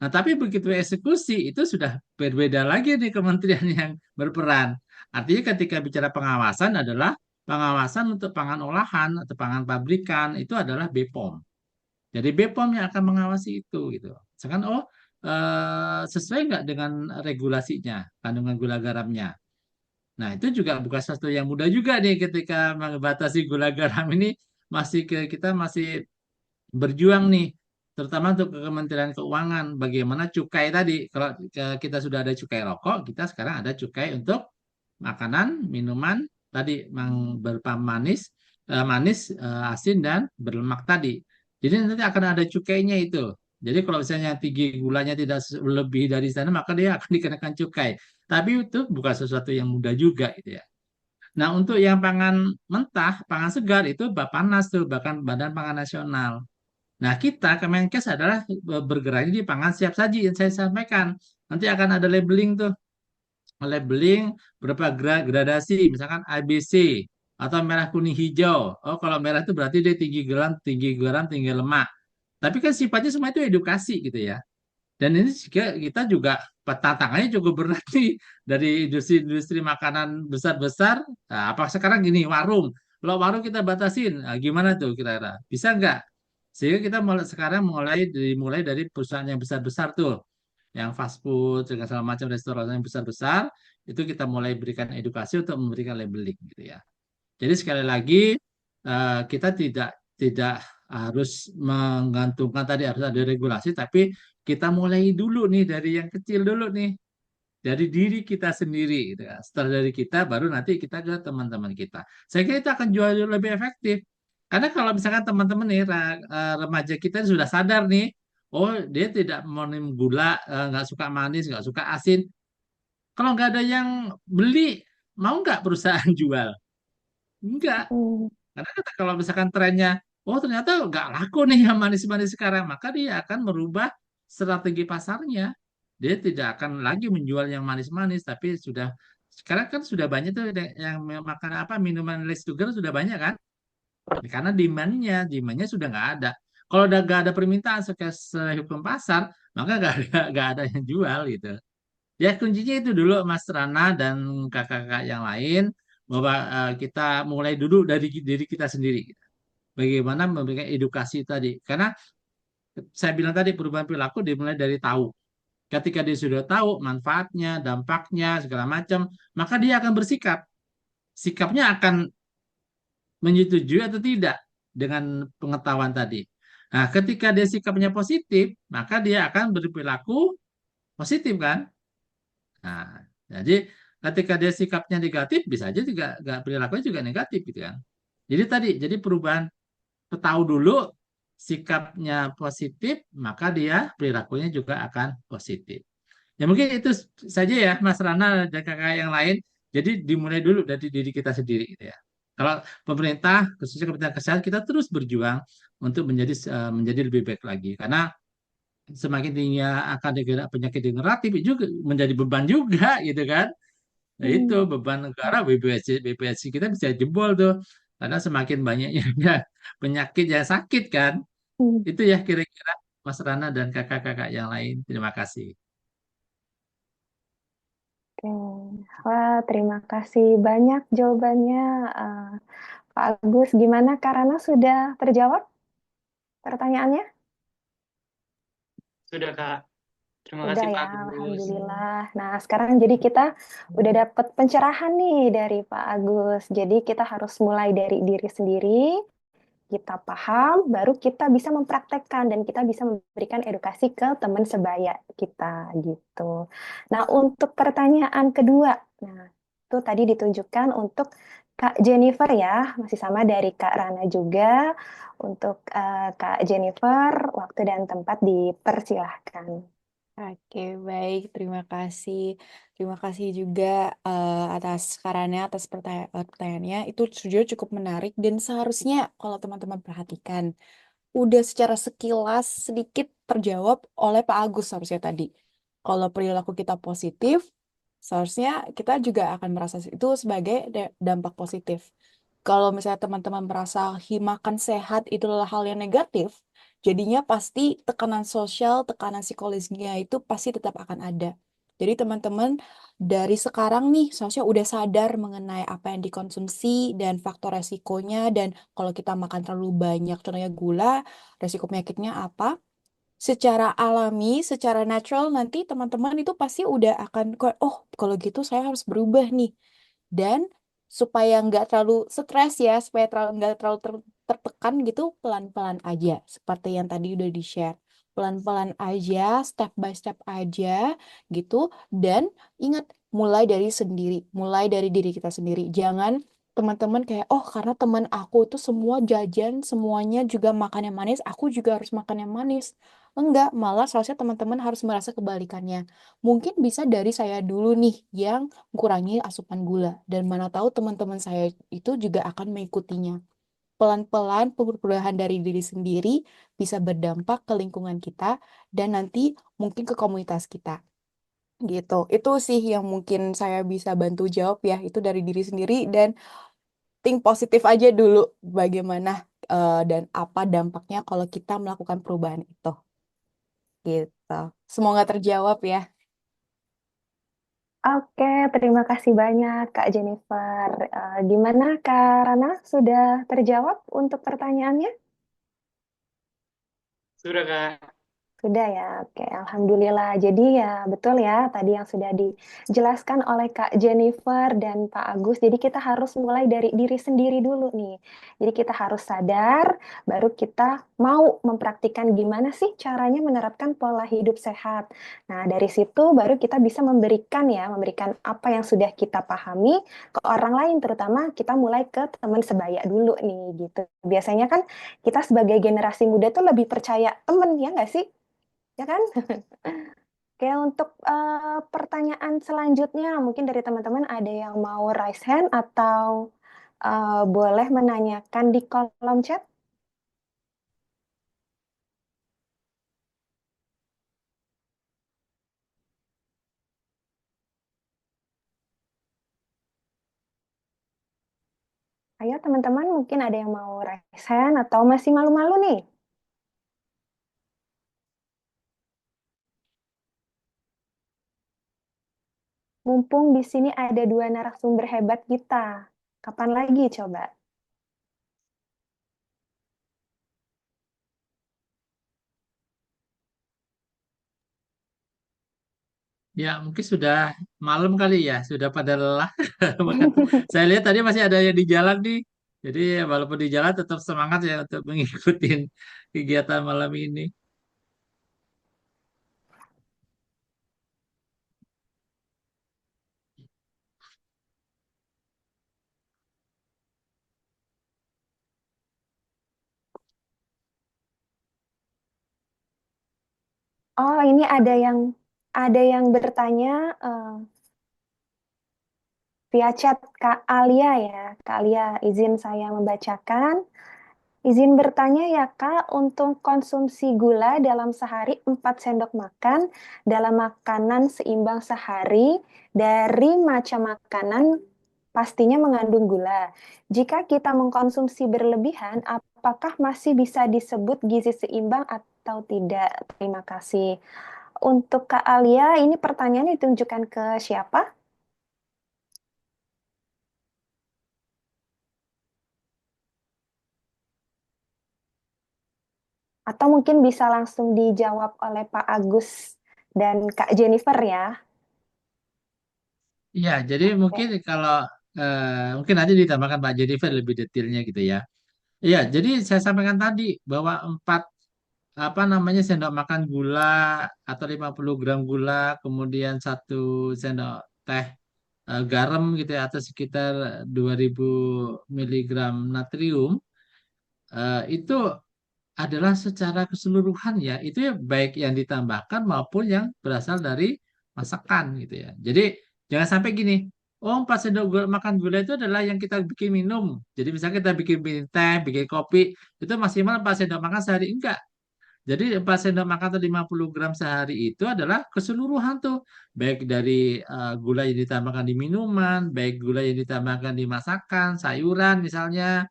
Nah, tapi begitu eksekusi itu sudah berbeda lagi nih kementerian yang berperan. Artinya ketika bicara pengawasan adalah pengawasan untuk pangan olahan atau pangan pabrikan itu adalah BPOM. Jadi BPOM yang akan mengawasi itu gitu. Misalkan sesuai nggak dengan regulasinya kandungan gula garamnya. Nah, itu juga bukan sesuatu yang mudah juga nih ketika membatasi gula garam ini kita masih berjuang nih, terutama untuk ke Kementerian Keuangan. Bagaimana cukai tadi, kalau kita sudah ada cukai rokok, kita sekarang ada cukai untuk makanan, minuman tadi yang berpemanis, manis, asin dan berlemak tadi. Jadi nanti akan ada cukainya itu. Jadi kalau misalnya tinggi gulanya tidak lebih dari sana, maka dia akan dikenakan cukai. Tapi itu bukan sesuatu yang mudah juga gitu ya. Nah, untuk yang pangan mentah, pangan segar itu Bappenas tuh, bahkan Badan Pangan Nasional. Nah, kita Kemenkes adalah bergerak di pangan siap saji yang saya sampaikan. Nanti akan ada labeling tuh, labeling berapa gradasi, misalkan ABC atau merah kuning hijau. Oh, kalau merah itu berarti dia tinggi garam, tinggi lemak. Tapi kan sifatnya semua itu edukasi gitu ya. Dan ini juga kita juga tantangannya cukup berat nih dari industri-industri makanan besar-besar. Nah, apa sekarang gini warung, kalau warung kita batasin, nah, gimana tuh kira-kira? Bisa nggak? Sehingga kita sekarang dimulai dari perusahaan yang besar-besar tuh, yang fast food, dengan segala macam restoran yang besar-besar, itu kita mulai berikan edukasi untuk memberikan labeling gitu ya. Jadi sekali lagi kita tidak harus menggantungkan tadi harus ada regulasi, tapi kita mulai dulu nih dari yang kecil dulu nih, dari diri kita sendiri gitu ya. Setelah dari kita baru nanti kita ke teman-teman kita. Saya kira itu akan jauh lebih efektif. Karena kalau misalkan teman-teman nih remaja kita sudah sadar nih, oh dia tidak mau minum gula, nggak suka manis, nggak suka asin. Kalau nggak ada yang beli, mau nggak perusahaan jual? Enggak. Hmm. Karena kalau misalkan trennya, oh ternyata nggak laku nih yang manis-manis sekarang, maka dia akan merubah strategi pasarnya. Dia tidak akan lagi menjual yang manis-manis, tapi sekarang kan sudah banyak tuh yang makan apa minuman less sugar sudah banyak kan? Karena demandnya sudah nggak ada. Kalau udah nggak ada permintaan sesuai hukum pasar, maka nggak ada yang jual gitu. Ya kuncinya itu dulu Mas Rana dan kakak-kakak yang lain bahwa kita mulai dulu dari diri kita sendiri. Bagaimana memberikan edukasi tadi. Karena saya bilang tadi perubahan perilaku dimulai dari tahu. Ketika dia sudah tahu manfaatnya, dampaknya, segala macam, maka dia akan bersikap. Sikapnya akan menyetujui atau tidak dengan pengetahuan tadi. Nah, ketika dia sikapnya positif, maka dia akan berperilaku positif kan? Nah, jadi ketika dia sikapnya negatif, bisa aja juga perilakunya juga negatif gitu kan. Jadi perubahan tahu dulu sikapnya positif, maka dia perilakunya juga akan positif. Ya mungkin itu saja ya Mas Rana dan kakak yang lain. Jadi dimulai dulu dari diri kita sendiri gitu ya. Kalau pemerintah khususnya Kementerian Kesehatan kita terus berjuang untuk menjadi lebih baik lagi karena semakin tingginya akan penyakit degeneratif itu juga menjadi beban juga gitu kan. Nah itu Hmm. beban negara BPSC kita bisa jebol tuh karena semakin banyaknya penyakit yang sakit kan. Hmm. Itu ya kira-kira Mas Rana dan kakak-kakak yang lain. Terima kasih. Oke. Wah, terima kasih banyak jawabannya, eh, Pak Agus. Gimana, Kak Rana, sudah terjawab pertanyaannya? Sudah, Kak. Terima Sudah kasih, Pak ya, Agus. Alhamdulillah. Nah, sekarang jadi kita udah dapat pencerahan nih dari Pak Agus. Jadi kita harus mulai dari diri sendiri, kita paham, baru kita bisa mempraktekkan dan kita bisa memberikan edukasi ke teman sebaya kita gitu. Nah, untuk pertanyaan kedua, nah itu tadi ditunjukkan untuk Kak Jennifer ya, masih sama dari Kak Rana juga. Untuk Kak Jennifer, waktu dan tempat dipersilahkan. Oke, baik. Terima kasih. Terima kasih juga atas sarannya, atas pertanyaannya. Itu sejujurnya cukup menarik dan seharusnya kalau teman-teman perhatikan, udah secara sekilas sedikit terjawab oleh Pak Agus seharusnya tadi. Kalau perilaku kita positif, seharusnya kita juga akan merasa itu sebagai dampak positif. Kalau misalnya teman-teman merasa makan sehat itu adalah hal yang negatif, jadinya pasti tekanan sosial, tekanan psikologisnya itu pasti tetap akan ada. Jadi teman-teman dari sekarang nih seharusnya udah sadar mengenai apa yang dikonsumsi dan faktor resikonya dan kalau kita makan terlalu banyak, contohnya gula, resiko penyakitnya apa. Secara alami, secara natural nanti teman-teman itu pasti udah akan kayak, oh kalau gitu saya harus berubah nih. Dan supaya nggak terlalu stres ya, supaya nggak terlalu tertekan gitu, pelan-pelan aja. Seperti yang tadi udah di-share. Pelan-pelan aja, step by step aja gitu. Dan ingat, mulai dari sendiri, mulai dari diri kita sendiri. Jangan teman-teman kayak, oh karena teman aku itu semua jajan, semuanya juga makan yang manis, aku juga harus makan yang manis. Enggak, malah seharusnya teman-teman harus merasa kebalikannya. Mungkin bisa dari saya dulu nih yang kurangi asupan gula. Dan mana tahu teman-teman saya itu juga akan mengikutinya. Pelan-pelan perubahan dari diri sendiri bisa berdampak ke lingkungan kita dan nanti mungkin ke komunitas kita. Gitu. Itu sih yang mungkin saya bisa bantu jawab ya. Itu dari diri sendiri dan think positif aja dulu bagaimana dan apa dampaknya kalau kita melakukan perubahan itu. Gitu. Semoga terjawab ya. Oke, terima kasih banyak Kak Jennifer. Gimana Kak Rana, sudah terjawab untuk pertanyaannya? Sudah, Kak. Sudah ya, oke, Alhamdulillah. Jadi ya betul ya tadi yang sudah dijelaskan oleh Kak Jennifer dan Pak Agus. Jadi kita harus mulai dari diri sendiri dulu nih. Jadi kita harus sadar, baru kita mau mempraktikkan gimana sih caranya menerapkan pola hidup sehat. Nah dari situ baru kita bisa memberikan apa yang sudah kita pahami ke orang lain, terutama kita mulai ke teman sebaya dulu nih gitu. Biasanya kan kita sebagai generasi muda tuh lebih percaya temen ya nggak sih? Ya kan? Oke, untuk pertanyaan selanjutnya, mungkin dari teman-teman ada yang mau raise hand atau boleh menanyakan di kolom chat. Ayo teman-teman, mungkin ada yang mau raise hand atau masih malu-malu nih. Mumpung di sini ada dua narasumber hebat kita. Kapan lagi coba? Ya, mungkin sudah malam kali ya, sudah pada lelah. Saya lihat tadi masih ada yang di jalan nih. Jadi walaupun di jalan tetap semangat ya untuk mengikuti kegiatan malam ini. Oh, ini ada yang bertanya via chat Kak Alia ya. Kak Alia, izin saya membacakan. Izin bertanya ya Kak, untuk konsumsi gula dalam sehari 4 sendok makan dalam makanan seimbang sehari dari macam makanan pastinya mengandung gula. Jika kita mengkonsumsi berlebihan, apakah masih bisa disebut gizi seimbang atau tidak? Terima kasih. Untuk Kak Alia, ini pertanyaan ditunjukkan ke siapa? Atau mungkin bisa langsung dijawab oleh Pak Agus dan Kak Jennifer ya. Iya, jadi mungkin kalau mungkin nanti ditambahkan Pak Jennifer lebih detailnya gitu ya. Iya, jadi saya sampaikan tadi bahwa 4 apa namanya sendok makan gula atau 50 gram gula, kemudian 1 sendok teh garam gitu ya, atau sekitar 2000 miligram natrium, itu adalah secara keseluruhan ya, itu ya baik yang ditambahkan maupun yang berasal dari masakan gitu ya. Jadi jangan sampai gini, oh 4 sendok gula, makan gula itu adalah yang kita bikin minum. Jadi misalnya kita bikin teh, bikin kopi, itu maksimal 4 sendok makan sehari. Enggak. Jadi 4 sendok makan atau 50 gram sehari itu adalah keseluruhan tuh. Baik dari gula yang ditambahkan di minuman, baik gula yang ditambahkan di masakan, sayuran misalnya,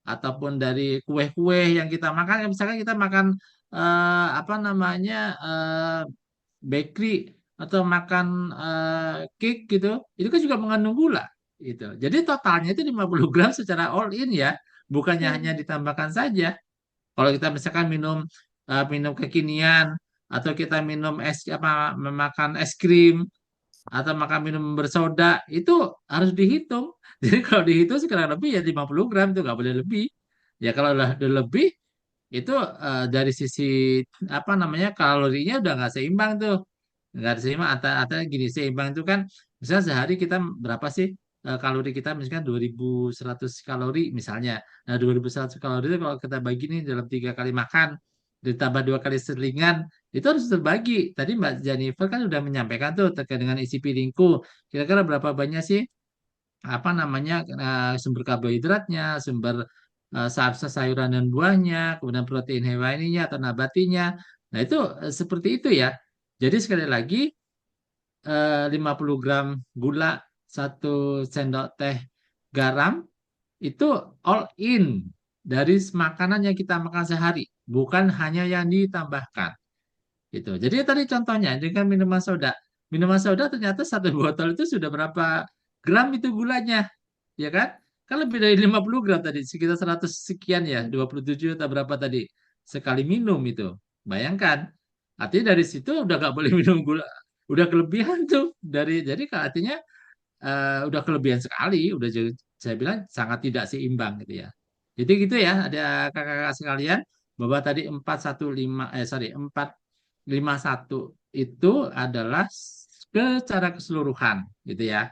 ataupun dari kue-kue yang kita makan. Misalkan kita makan apa namanya bakery atau makan cake gitu, itu kan juga mengandung gula gitu. Jadi totalnya itu 50 gram secara all in ya, bukannya hanya ditambahkan saja. Kalau kita misalkan minum kekinian atau kita minum es apa memakan es krim atau makan minum bersoda itu harus dihitung. Jadi kalau dihitung sekarang lebih ya 50 gram itu nggak boleh lebih. Ya kalau udah lebih itu dari sisi apa namanya kalorinya udah nggak seimbang tuh. Nggak seimbang antara gini seimbang itu kan misalnya sehari kita berapa sih kalori kita misalkan 2100 kalori misalnya. Nah 2100 kalori itu kalau kita bagi nih dalam 3 kali makan ditambah 2 kali selingan itu harus terbagi. Tadi Mbak Jennifer kan udah menyampaikan tuh terkait dengan isi piringku. Kira-kira berapa banyak sih apa namanya sumber karbohidratnya, sumber sayuran dan buahnya, kemudian protein hewaninya atau nabatinya. Nah, itu seperti itu ya. Jadi sekali lagi 50 gram gula, 1 sendok teh garam itu all in dari makanan yang kita makan sehari, bukan hanya yang ditambahkan. Gitu. Jadi tadi contohnya dengan minuman soda. Minuman soda ternyata 1 botol itu sudah berapa gram itu gulanya, ya kan? Kan lebih dari 50 gram tadi, sekitar 100 sekian ya, 27 atau berapa tadi sekali minum itu. Bayangkan, artinya dari situ udah nggak boleh minum gula, udah kelebihan tuh jadi artinya udah kelebihan sekali, saya bilang sangat tidak seimbang gitu ya. Jadi gitu ya, ada kakak-kakak sekalian bahwa tadi 415 sorry 451 itu adalah secara keseluruhan gitu ya.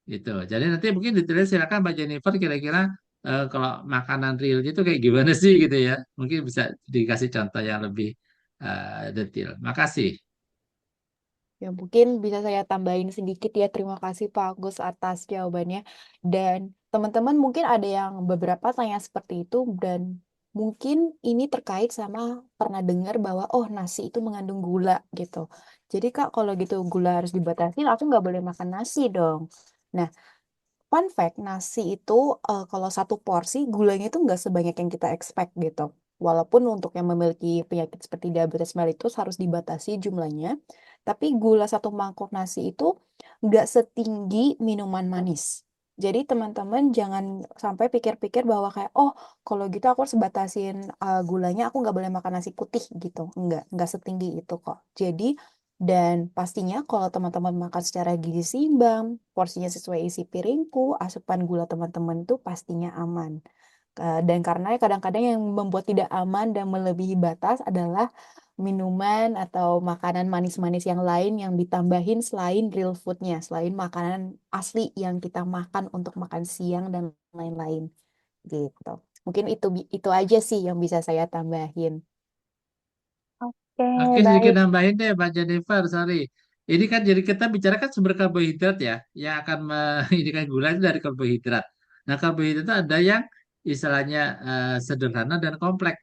Gitu. Jadi nanti mungkin detailnya silakan Mbak Jennifer kira-kira kalau makanan real itu kayak gimana sih gitu ya. Mungkin bisa dikasih contoh yang lebih detail. Makasih. Ya, mungkin bisa saya tambahin sedikit ya. Terima kasih Pak Agus atas jawabannya. Dan teman-teman mungkin ada yang beberapa tanya seperti itu dan mungkin ini terkait sama pernah dengar bahwa oh nasi itu mengandung gula gitu. Jadi Kak kalau gitu gula harus dibatasi, aku nggak boleh makan nasi dong. Nah, fun fact, nasi itu kalau 1 porsi gulanya itu nggak sebanyak yang kita expect gitu. Walaupun untuk yang memiliki penyakit seperti diabetes mellitus harus dibatasi jumlahnya, tapi gula 1 mangkok nasi itu nggak setinggi minuman manis. Jadi teman-teman jangan sampai pikir-pikir bahwa kayak, oh kalau gitu aku harus batasin gulanya, aku nggak boleh makan nasi putih gitu. Nggak setinggi itu kok. Jadi, dan pastinya kalau teman-teman makan secara gizi seimbang, porsinya sesuai isi piringku, asupan gula teman-teman itu pastinya aman. Dan karena kadang-kadang yang membuat tidak aman dan melebihi batas adalah minuman atau makanan manis-manis yang lain yang ditambahin selain real foodnya, selain makanan asli yang kita makan untuk makan siang dan lain-lain gitu. Mungkin itu aja sih yang bisa saya tambahin. Oke, Oke, sedikit baik. nambahin deh, Mbak Jennifer, sorry. Ini kan jadi kita bicara kan sumber karbohidrat ya, yang akan ini kan gula itu dari karbohidrat. Nah, karbohidrat itu ada yang istilahnya sederhana dan kompleks.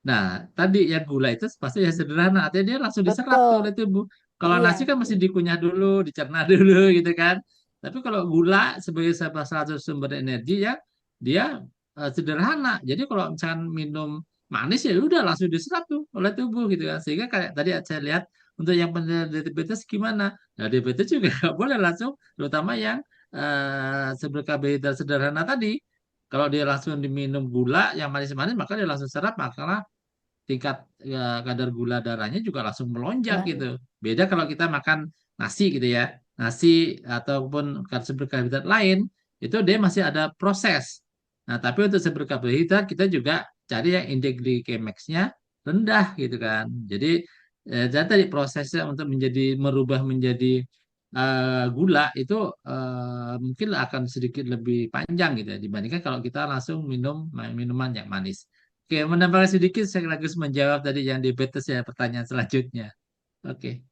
Nah, tadi yang gula itu pasti yang sederhana, artinya dia langsung diserap tuh Betul. oleh tubuh. Kalau Iya. nasi kan mesti dikunyah dulu, dicerna dulu gitu kan. Tapi kalau gula sebagai salah satu sumber energi ya dia sederhana. Jadi kalau misalkan minum manis ya udah langsung diserap tuh oleh tubuh gitu kan. Sehingga kayak tadi saya lihat untuk yang penderita diabetes gimana? Nah, diabetes juga nggak boleh langsung, terutama yang sumber karbohidrat sederhana tadi. Kalau dia langsung diminum gula yang manis-manis, maka dia langsung serap, maka tingkat kadar gula darahnya juga langsung melonjak Nah, gitu. Beda kalau kita makan nasi gitu ya. Nasi ataupun sumber karbohidrat lain itu dia masih ada proses. Nah, tapi untuk sumber karbohidrat kita juga cari yang indeks glikemiknya rendah gitu kan. Jadi tadi prosesnya untuk merubah menjadi gula itu mungkin akan sedikit lebih panjang gitu ya dibandingkan kalau kita langsung minum minuman yang manis. Oke, menambahkan sedikit sekaligus menjawab tadi yang diabetes ya pertanyaan selanjutnya. Oke.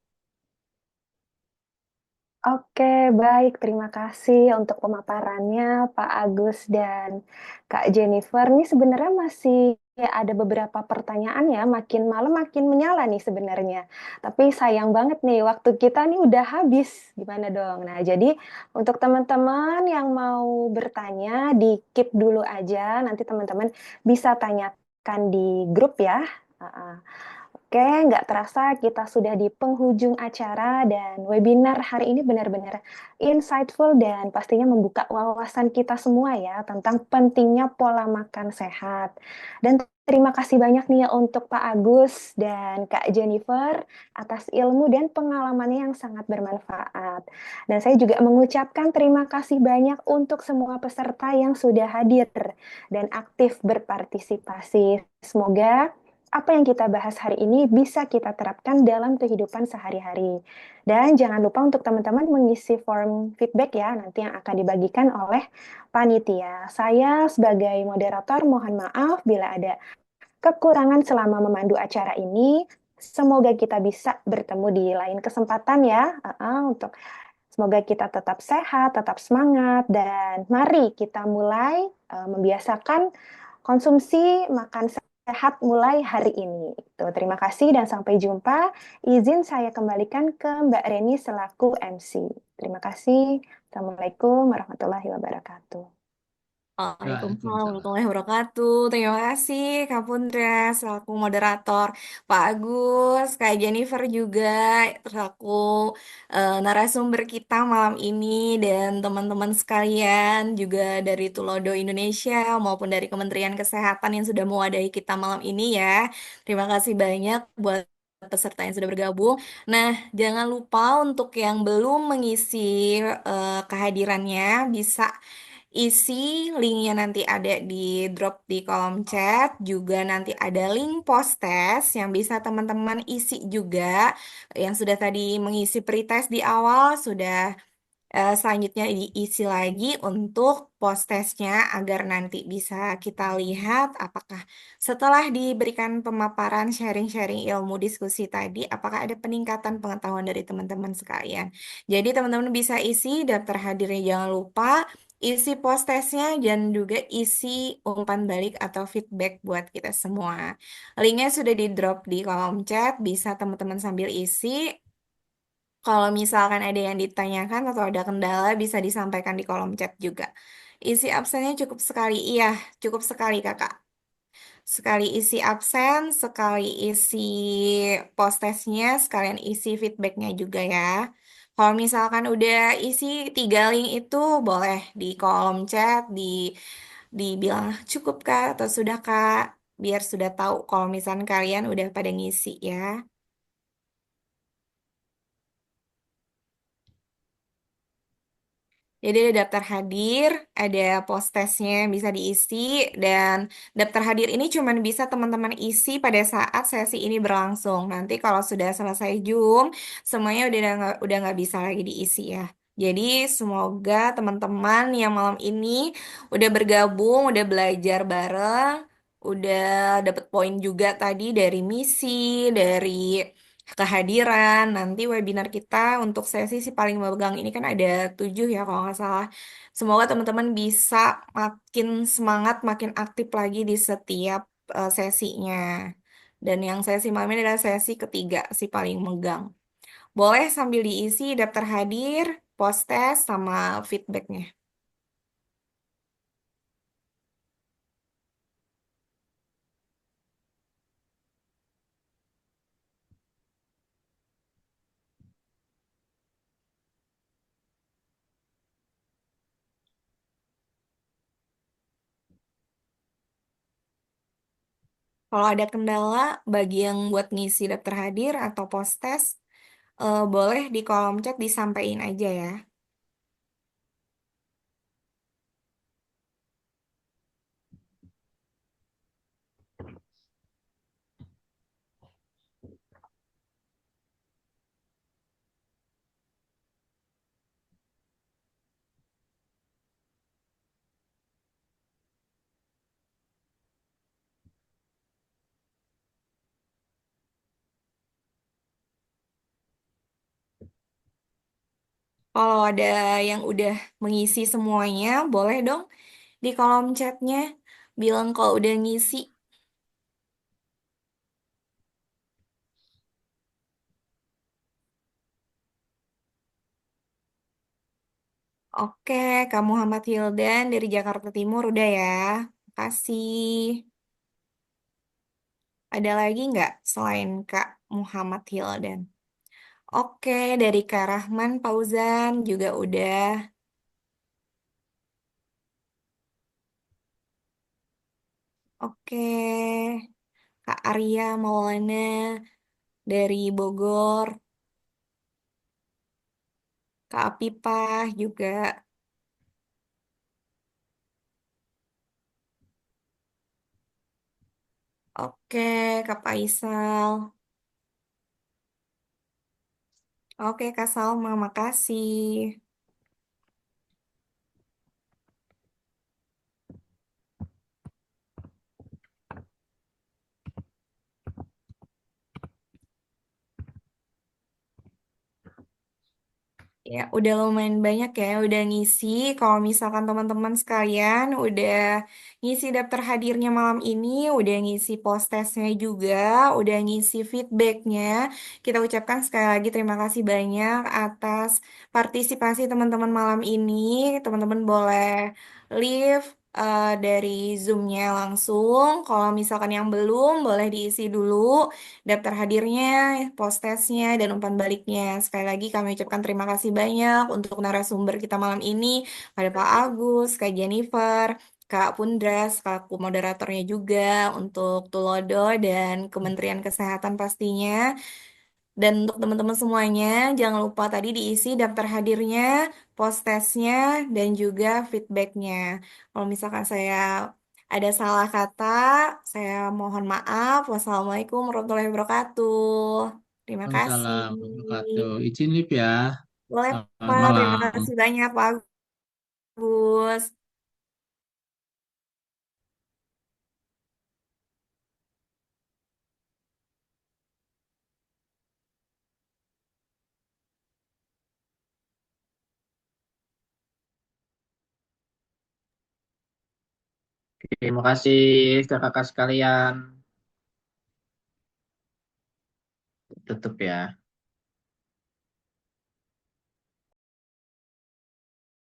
Oke, baik. Terima kasih untuk pemaparannya, Pak Agus dan Kak Jennifer. Ini sebenarnya masih ada beberapa pertanyaan ya, makin malam makin menyala nih sebenarnya. Tapi sayang banget nih, waktu kita nih udah habis. Gimana dong? Nah, jadi untuk teman-teman yang mau bertanya, di keep dulu aja. Nanti teman-teman bisa tanyakan di grup ya. Oke, nggak terasa kita sudah di penghujung acara dan webinar hari ini benar-benar insightful dan pastinya membuka wawasan kita semua ya tentang pentingnya pola makan sehat. Dan terima kasih banyak nih ya untuk Pak Agus dan Kak Jennifer atas ilmu dan pengalamannya yang sangat bermanfaat. Dan saya juga mengucapkan terima kasih banyak untuk semua peserta yang sudah hadir dan aktif berpartisipasi. Semoga apa yang kita bahas hari ini bisa kita terapkan dalam kehidupan sehari-hari. Dan jangan lupa untuk teman-teman mengisi form feedback ya, nanti yang akan dibagikan oleh panitia. Saya sebagai moderator mohon maaf bila ada kekurangan selama memandu acara ini. Semoga kita bisa bertemu di lain kesempatan ya, untuk semoga kita tetap sehat, tetap semangat, dan mari kita mulai membiasakan konsumsi makan sehat mulai hari ini. Terima kasih dan sampai jumpa. Izin saya kembalikan ke Mbak Reni selaku MC. Terima kasih. Assalamualaikum warahmatullahi wabarakatuh. Waalaikumsalam Waalaikumsalam. warahmatullahi wabarakatuh. Terima kasih Kak Pundra selaku moderator, Pak Agus, Kak Jennifer juga selaku narasumber kita malam ini dan teman-teman sekalian juga dari Tulodo Indonesia maupun dari Kementerian Kesehatan yang sudah mewadahi kita malam ini ya. Terima kasih banyak buat peserta yang sudah bergabung. Nah, jangan lupa untuk yang belum mengisi kehadirannya bisa isi linknya nanti ada di drop di kolom chat, juga nanti ada link post test yang bisa teman-teman isi juga. Yang sudah tadi mengisi pretest di awal, sudah selanjutnya diisi lagi untuk post testnya agar nanti bisa kita lihat apakah setelah diberikan pemaparan sharing-sharing ilmu diskusi tadi, apakah ada peningkatan pengetahuan dari teman-teman sekalian. Jadi teman-teman bisa isi daftar hadirnya jangan lupa, isi post testnya dan juga isi umpan balik atau feedback buat kita semua. Linknya sudah di drop di kolom chat, bisa teman-teman sambil isi. Kalau misalkan ada yang ditanyakan atau ada kendala bisa disampaikan di kolom chat juga. Isi absennya cukup sekali, iya, cukup sekali kakak. Sekali isi absen, sekali isi post testnya, sekalian isi feedbacknya juga ya. Kalau misalkan udah isi 3 link itu boleh di kolom chat, dibilang cukup kak atau sudah kak, biar sudah tahu kalau misalkan kalian udah pada ngisi ya. Jadi ada daftar hadir, ada post testnya yang bisa diisi, dan daftar hadir ini cuma bisa teman-teman isi pada saat sesi ini berlangsung. Nanti kalau sudah selesai Zoom, semuanya udah nggak bisa lagi diisi ya. Jadi semoga teman-teman yang malam ini udah bergabung, udah belajar bareng, udah dapet poin juga tadi dari misi, dari kehadiran. Nanti webinar kita untuk sesi si paling memegang ini kan ada 7 ya kalau nggak salah. Semoga teman-teman bisa makin semangat, makin aktif lagi di setiap sesinya. Dan yang sesi malam ini adalah sesi ketiga si paling megang. Boleh sambil diisi daftar hadir, post test sama feedbacknya. Kalau ada kendala bagi yang buat ngisi daftar hadir atau post test, boleh di kolom chat disampaikan aja ya. Kalau ada yang udah mengisi semuanya, boleh dong di kolom chatnya bilang kalau udah ngisi. Oke, Kak Muhammad Hildan dari Jakarta Timur udah ya. Makasih. Ada lagi nggak selain Kak Muhammad Hildan? Oke, dari Kak Rahman Fauzan juga udah. Oke, Kak Arya Maulana dari Bogor. Kak Apipah juga. Oke, Kak Faisal. Oke, Kak Salma, makasih. Ya, udah lumayan banyak ya, udah ngisi. Kalau misalkan teman-teman sekalian udah ngisi daftar hadirnya malam ini, udah ngisi post testnya juga, udah ngisi feedbacknya, kita ucapkan sekali lagi terima kasih banyak atas partisipasi teman-teman malam ini. Teman-teman boleh leave dari Zoom-nya langsung. Kalau misalkan yang belum, boleh diisi dulu daftar hadirnya, post testnya, dan umpan baliknya. Sekali lagi kami ucapkan terima kasih banyak untuk narasumber kita malam ini, pada Pak Agus, Kak Jennifer, Kak Pundras, Kak moderatornya juga, untuk Tulodo dan Kementerian Kesehatan pastinya. Dan untuk teman-teman semuanya, jangan lupa tadi diisi daftar hadirnya, post testnya, dan juga feedbacknya. Kalau misalkan saya ada salah kata, saya mohon maaf. Wassalamualaikum warahmatullahi wabarakatuh. Terima kasih. Waalaikumsalam warahmatullahi wabarakatuh. Izin live ya. Boleh, Selamat Pak. Terima malam. kasih banyak, Pak Agus. Terima kasih kakak sekalian. Tutup ya.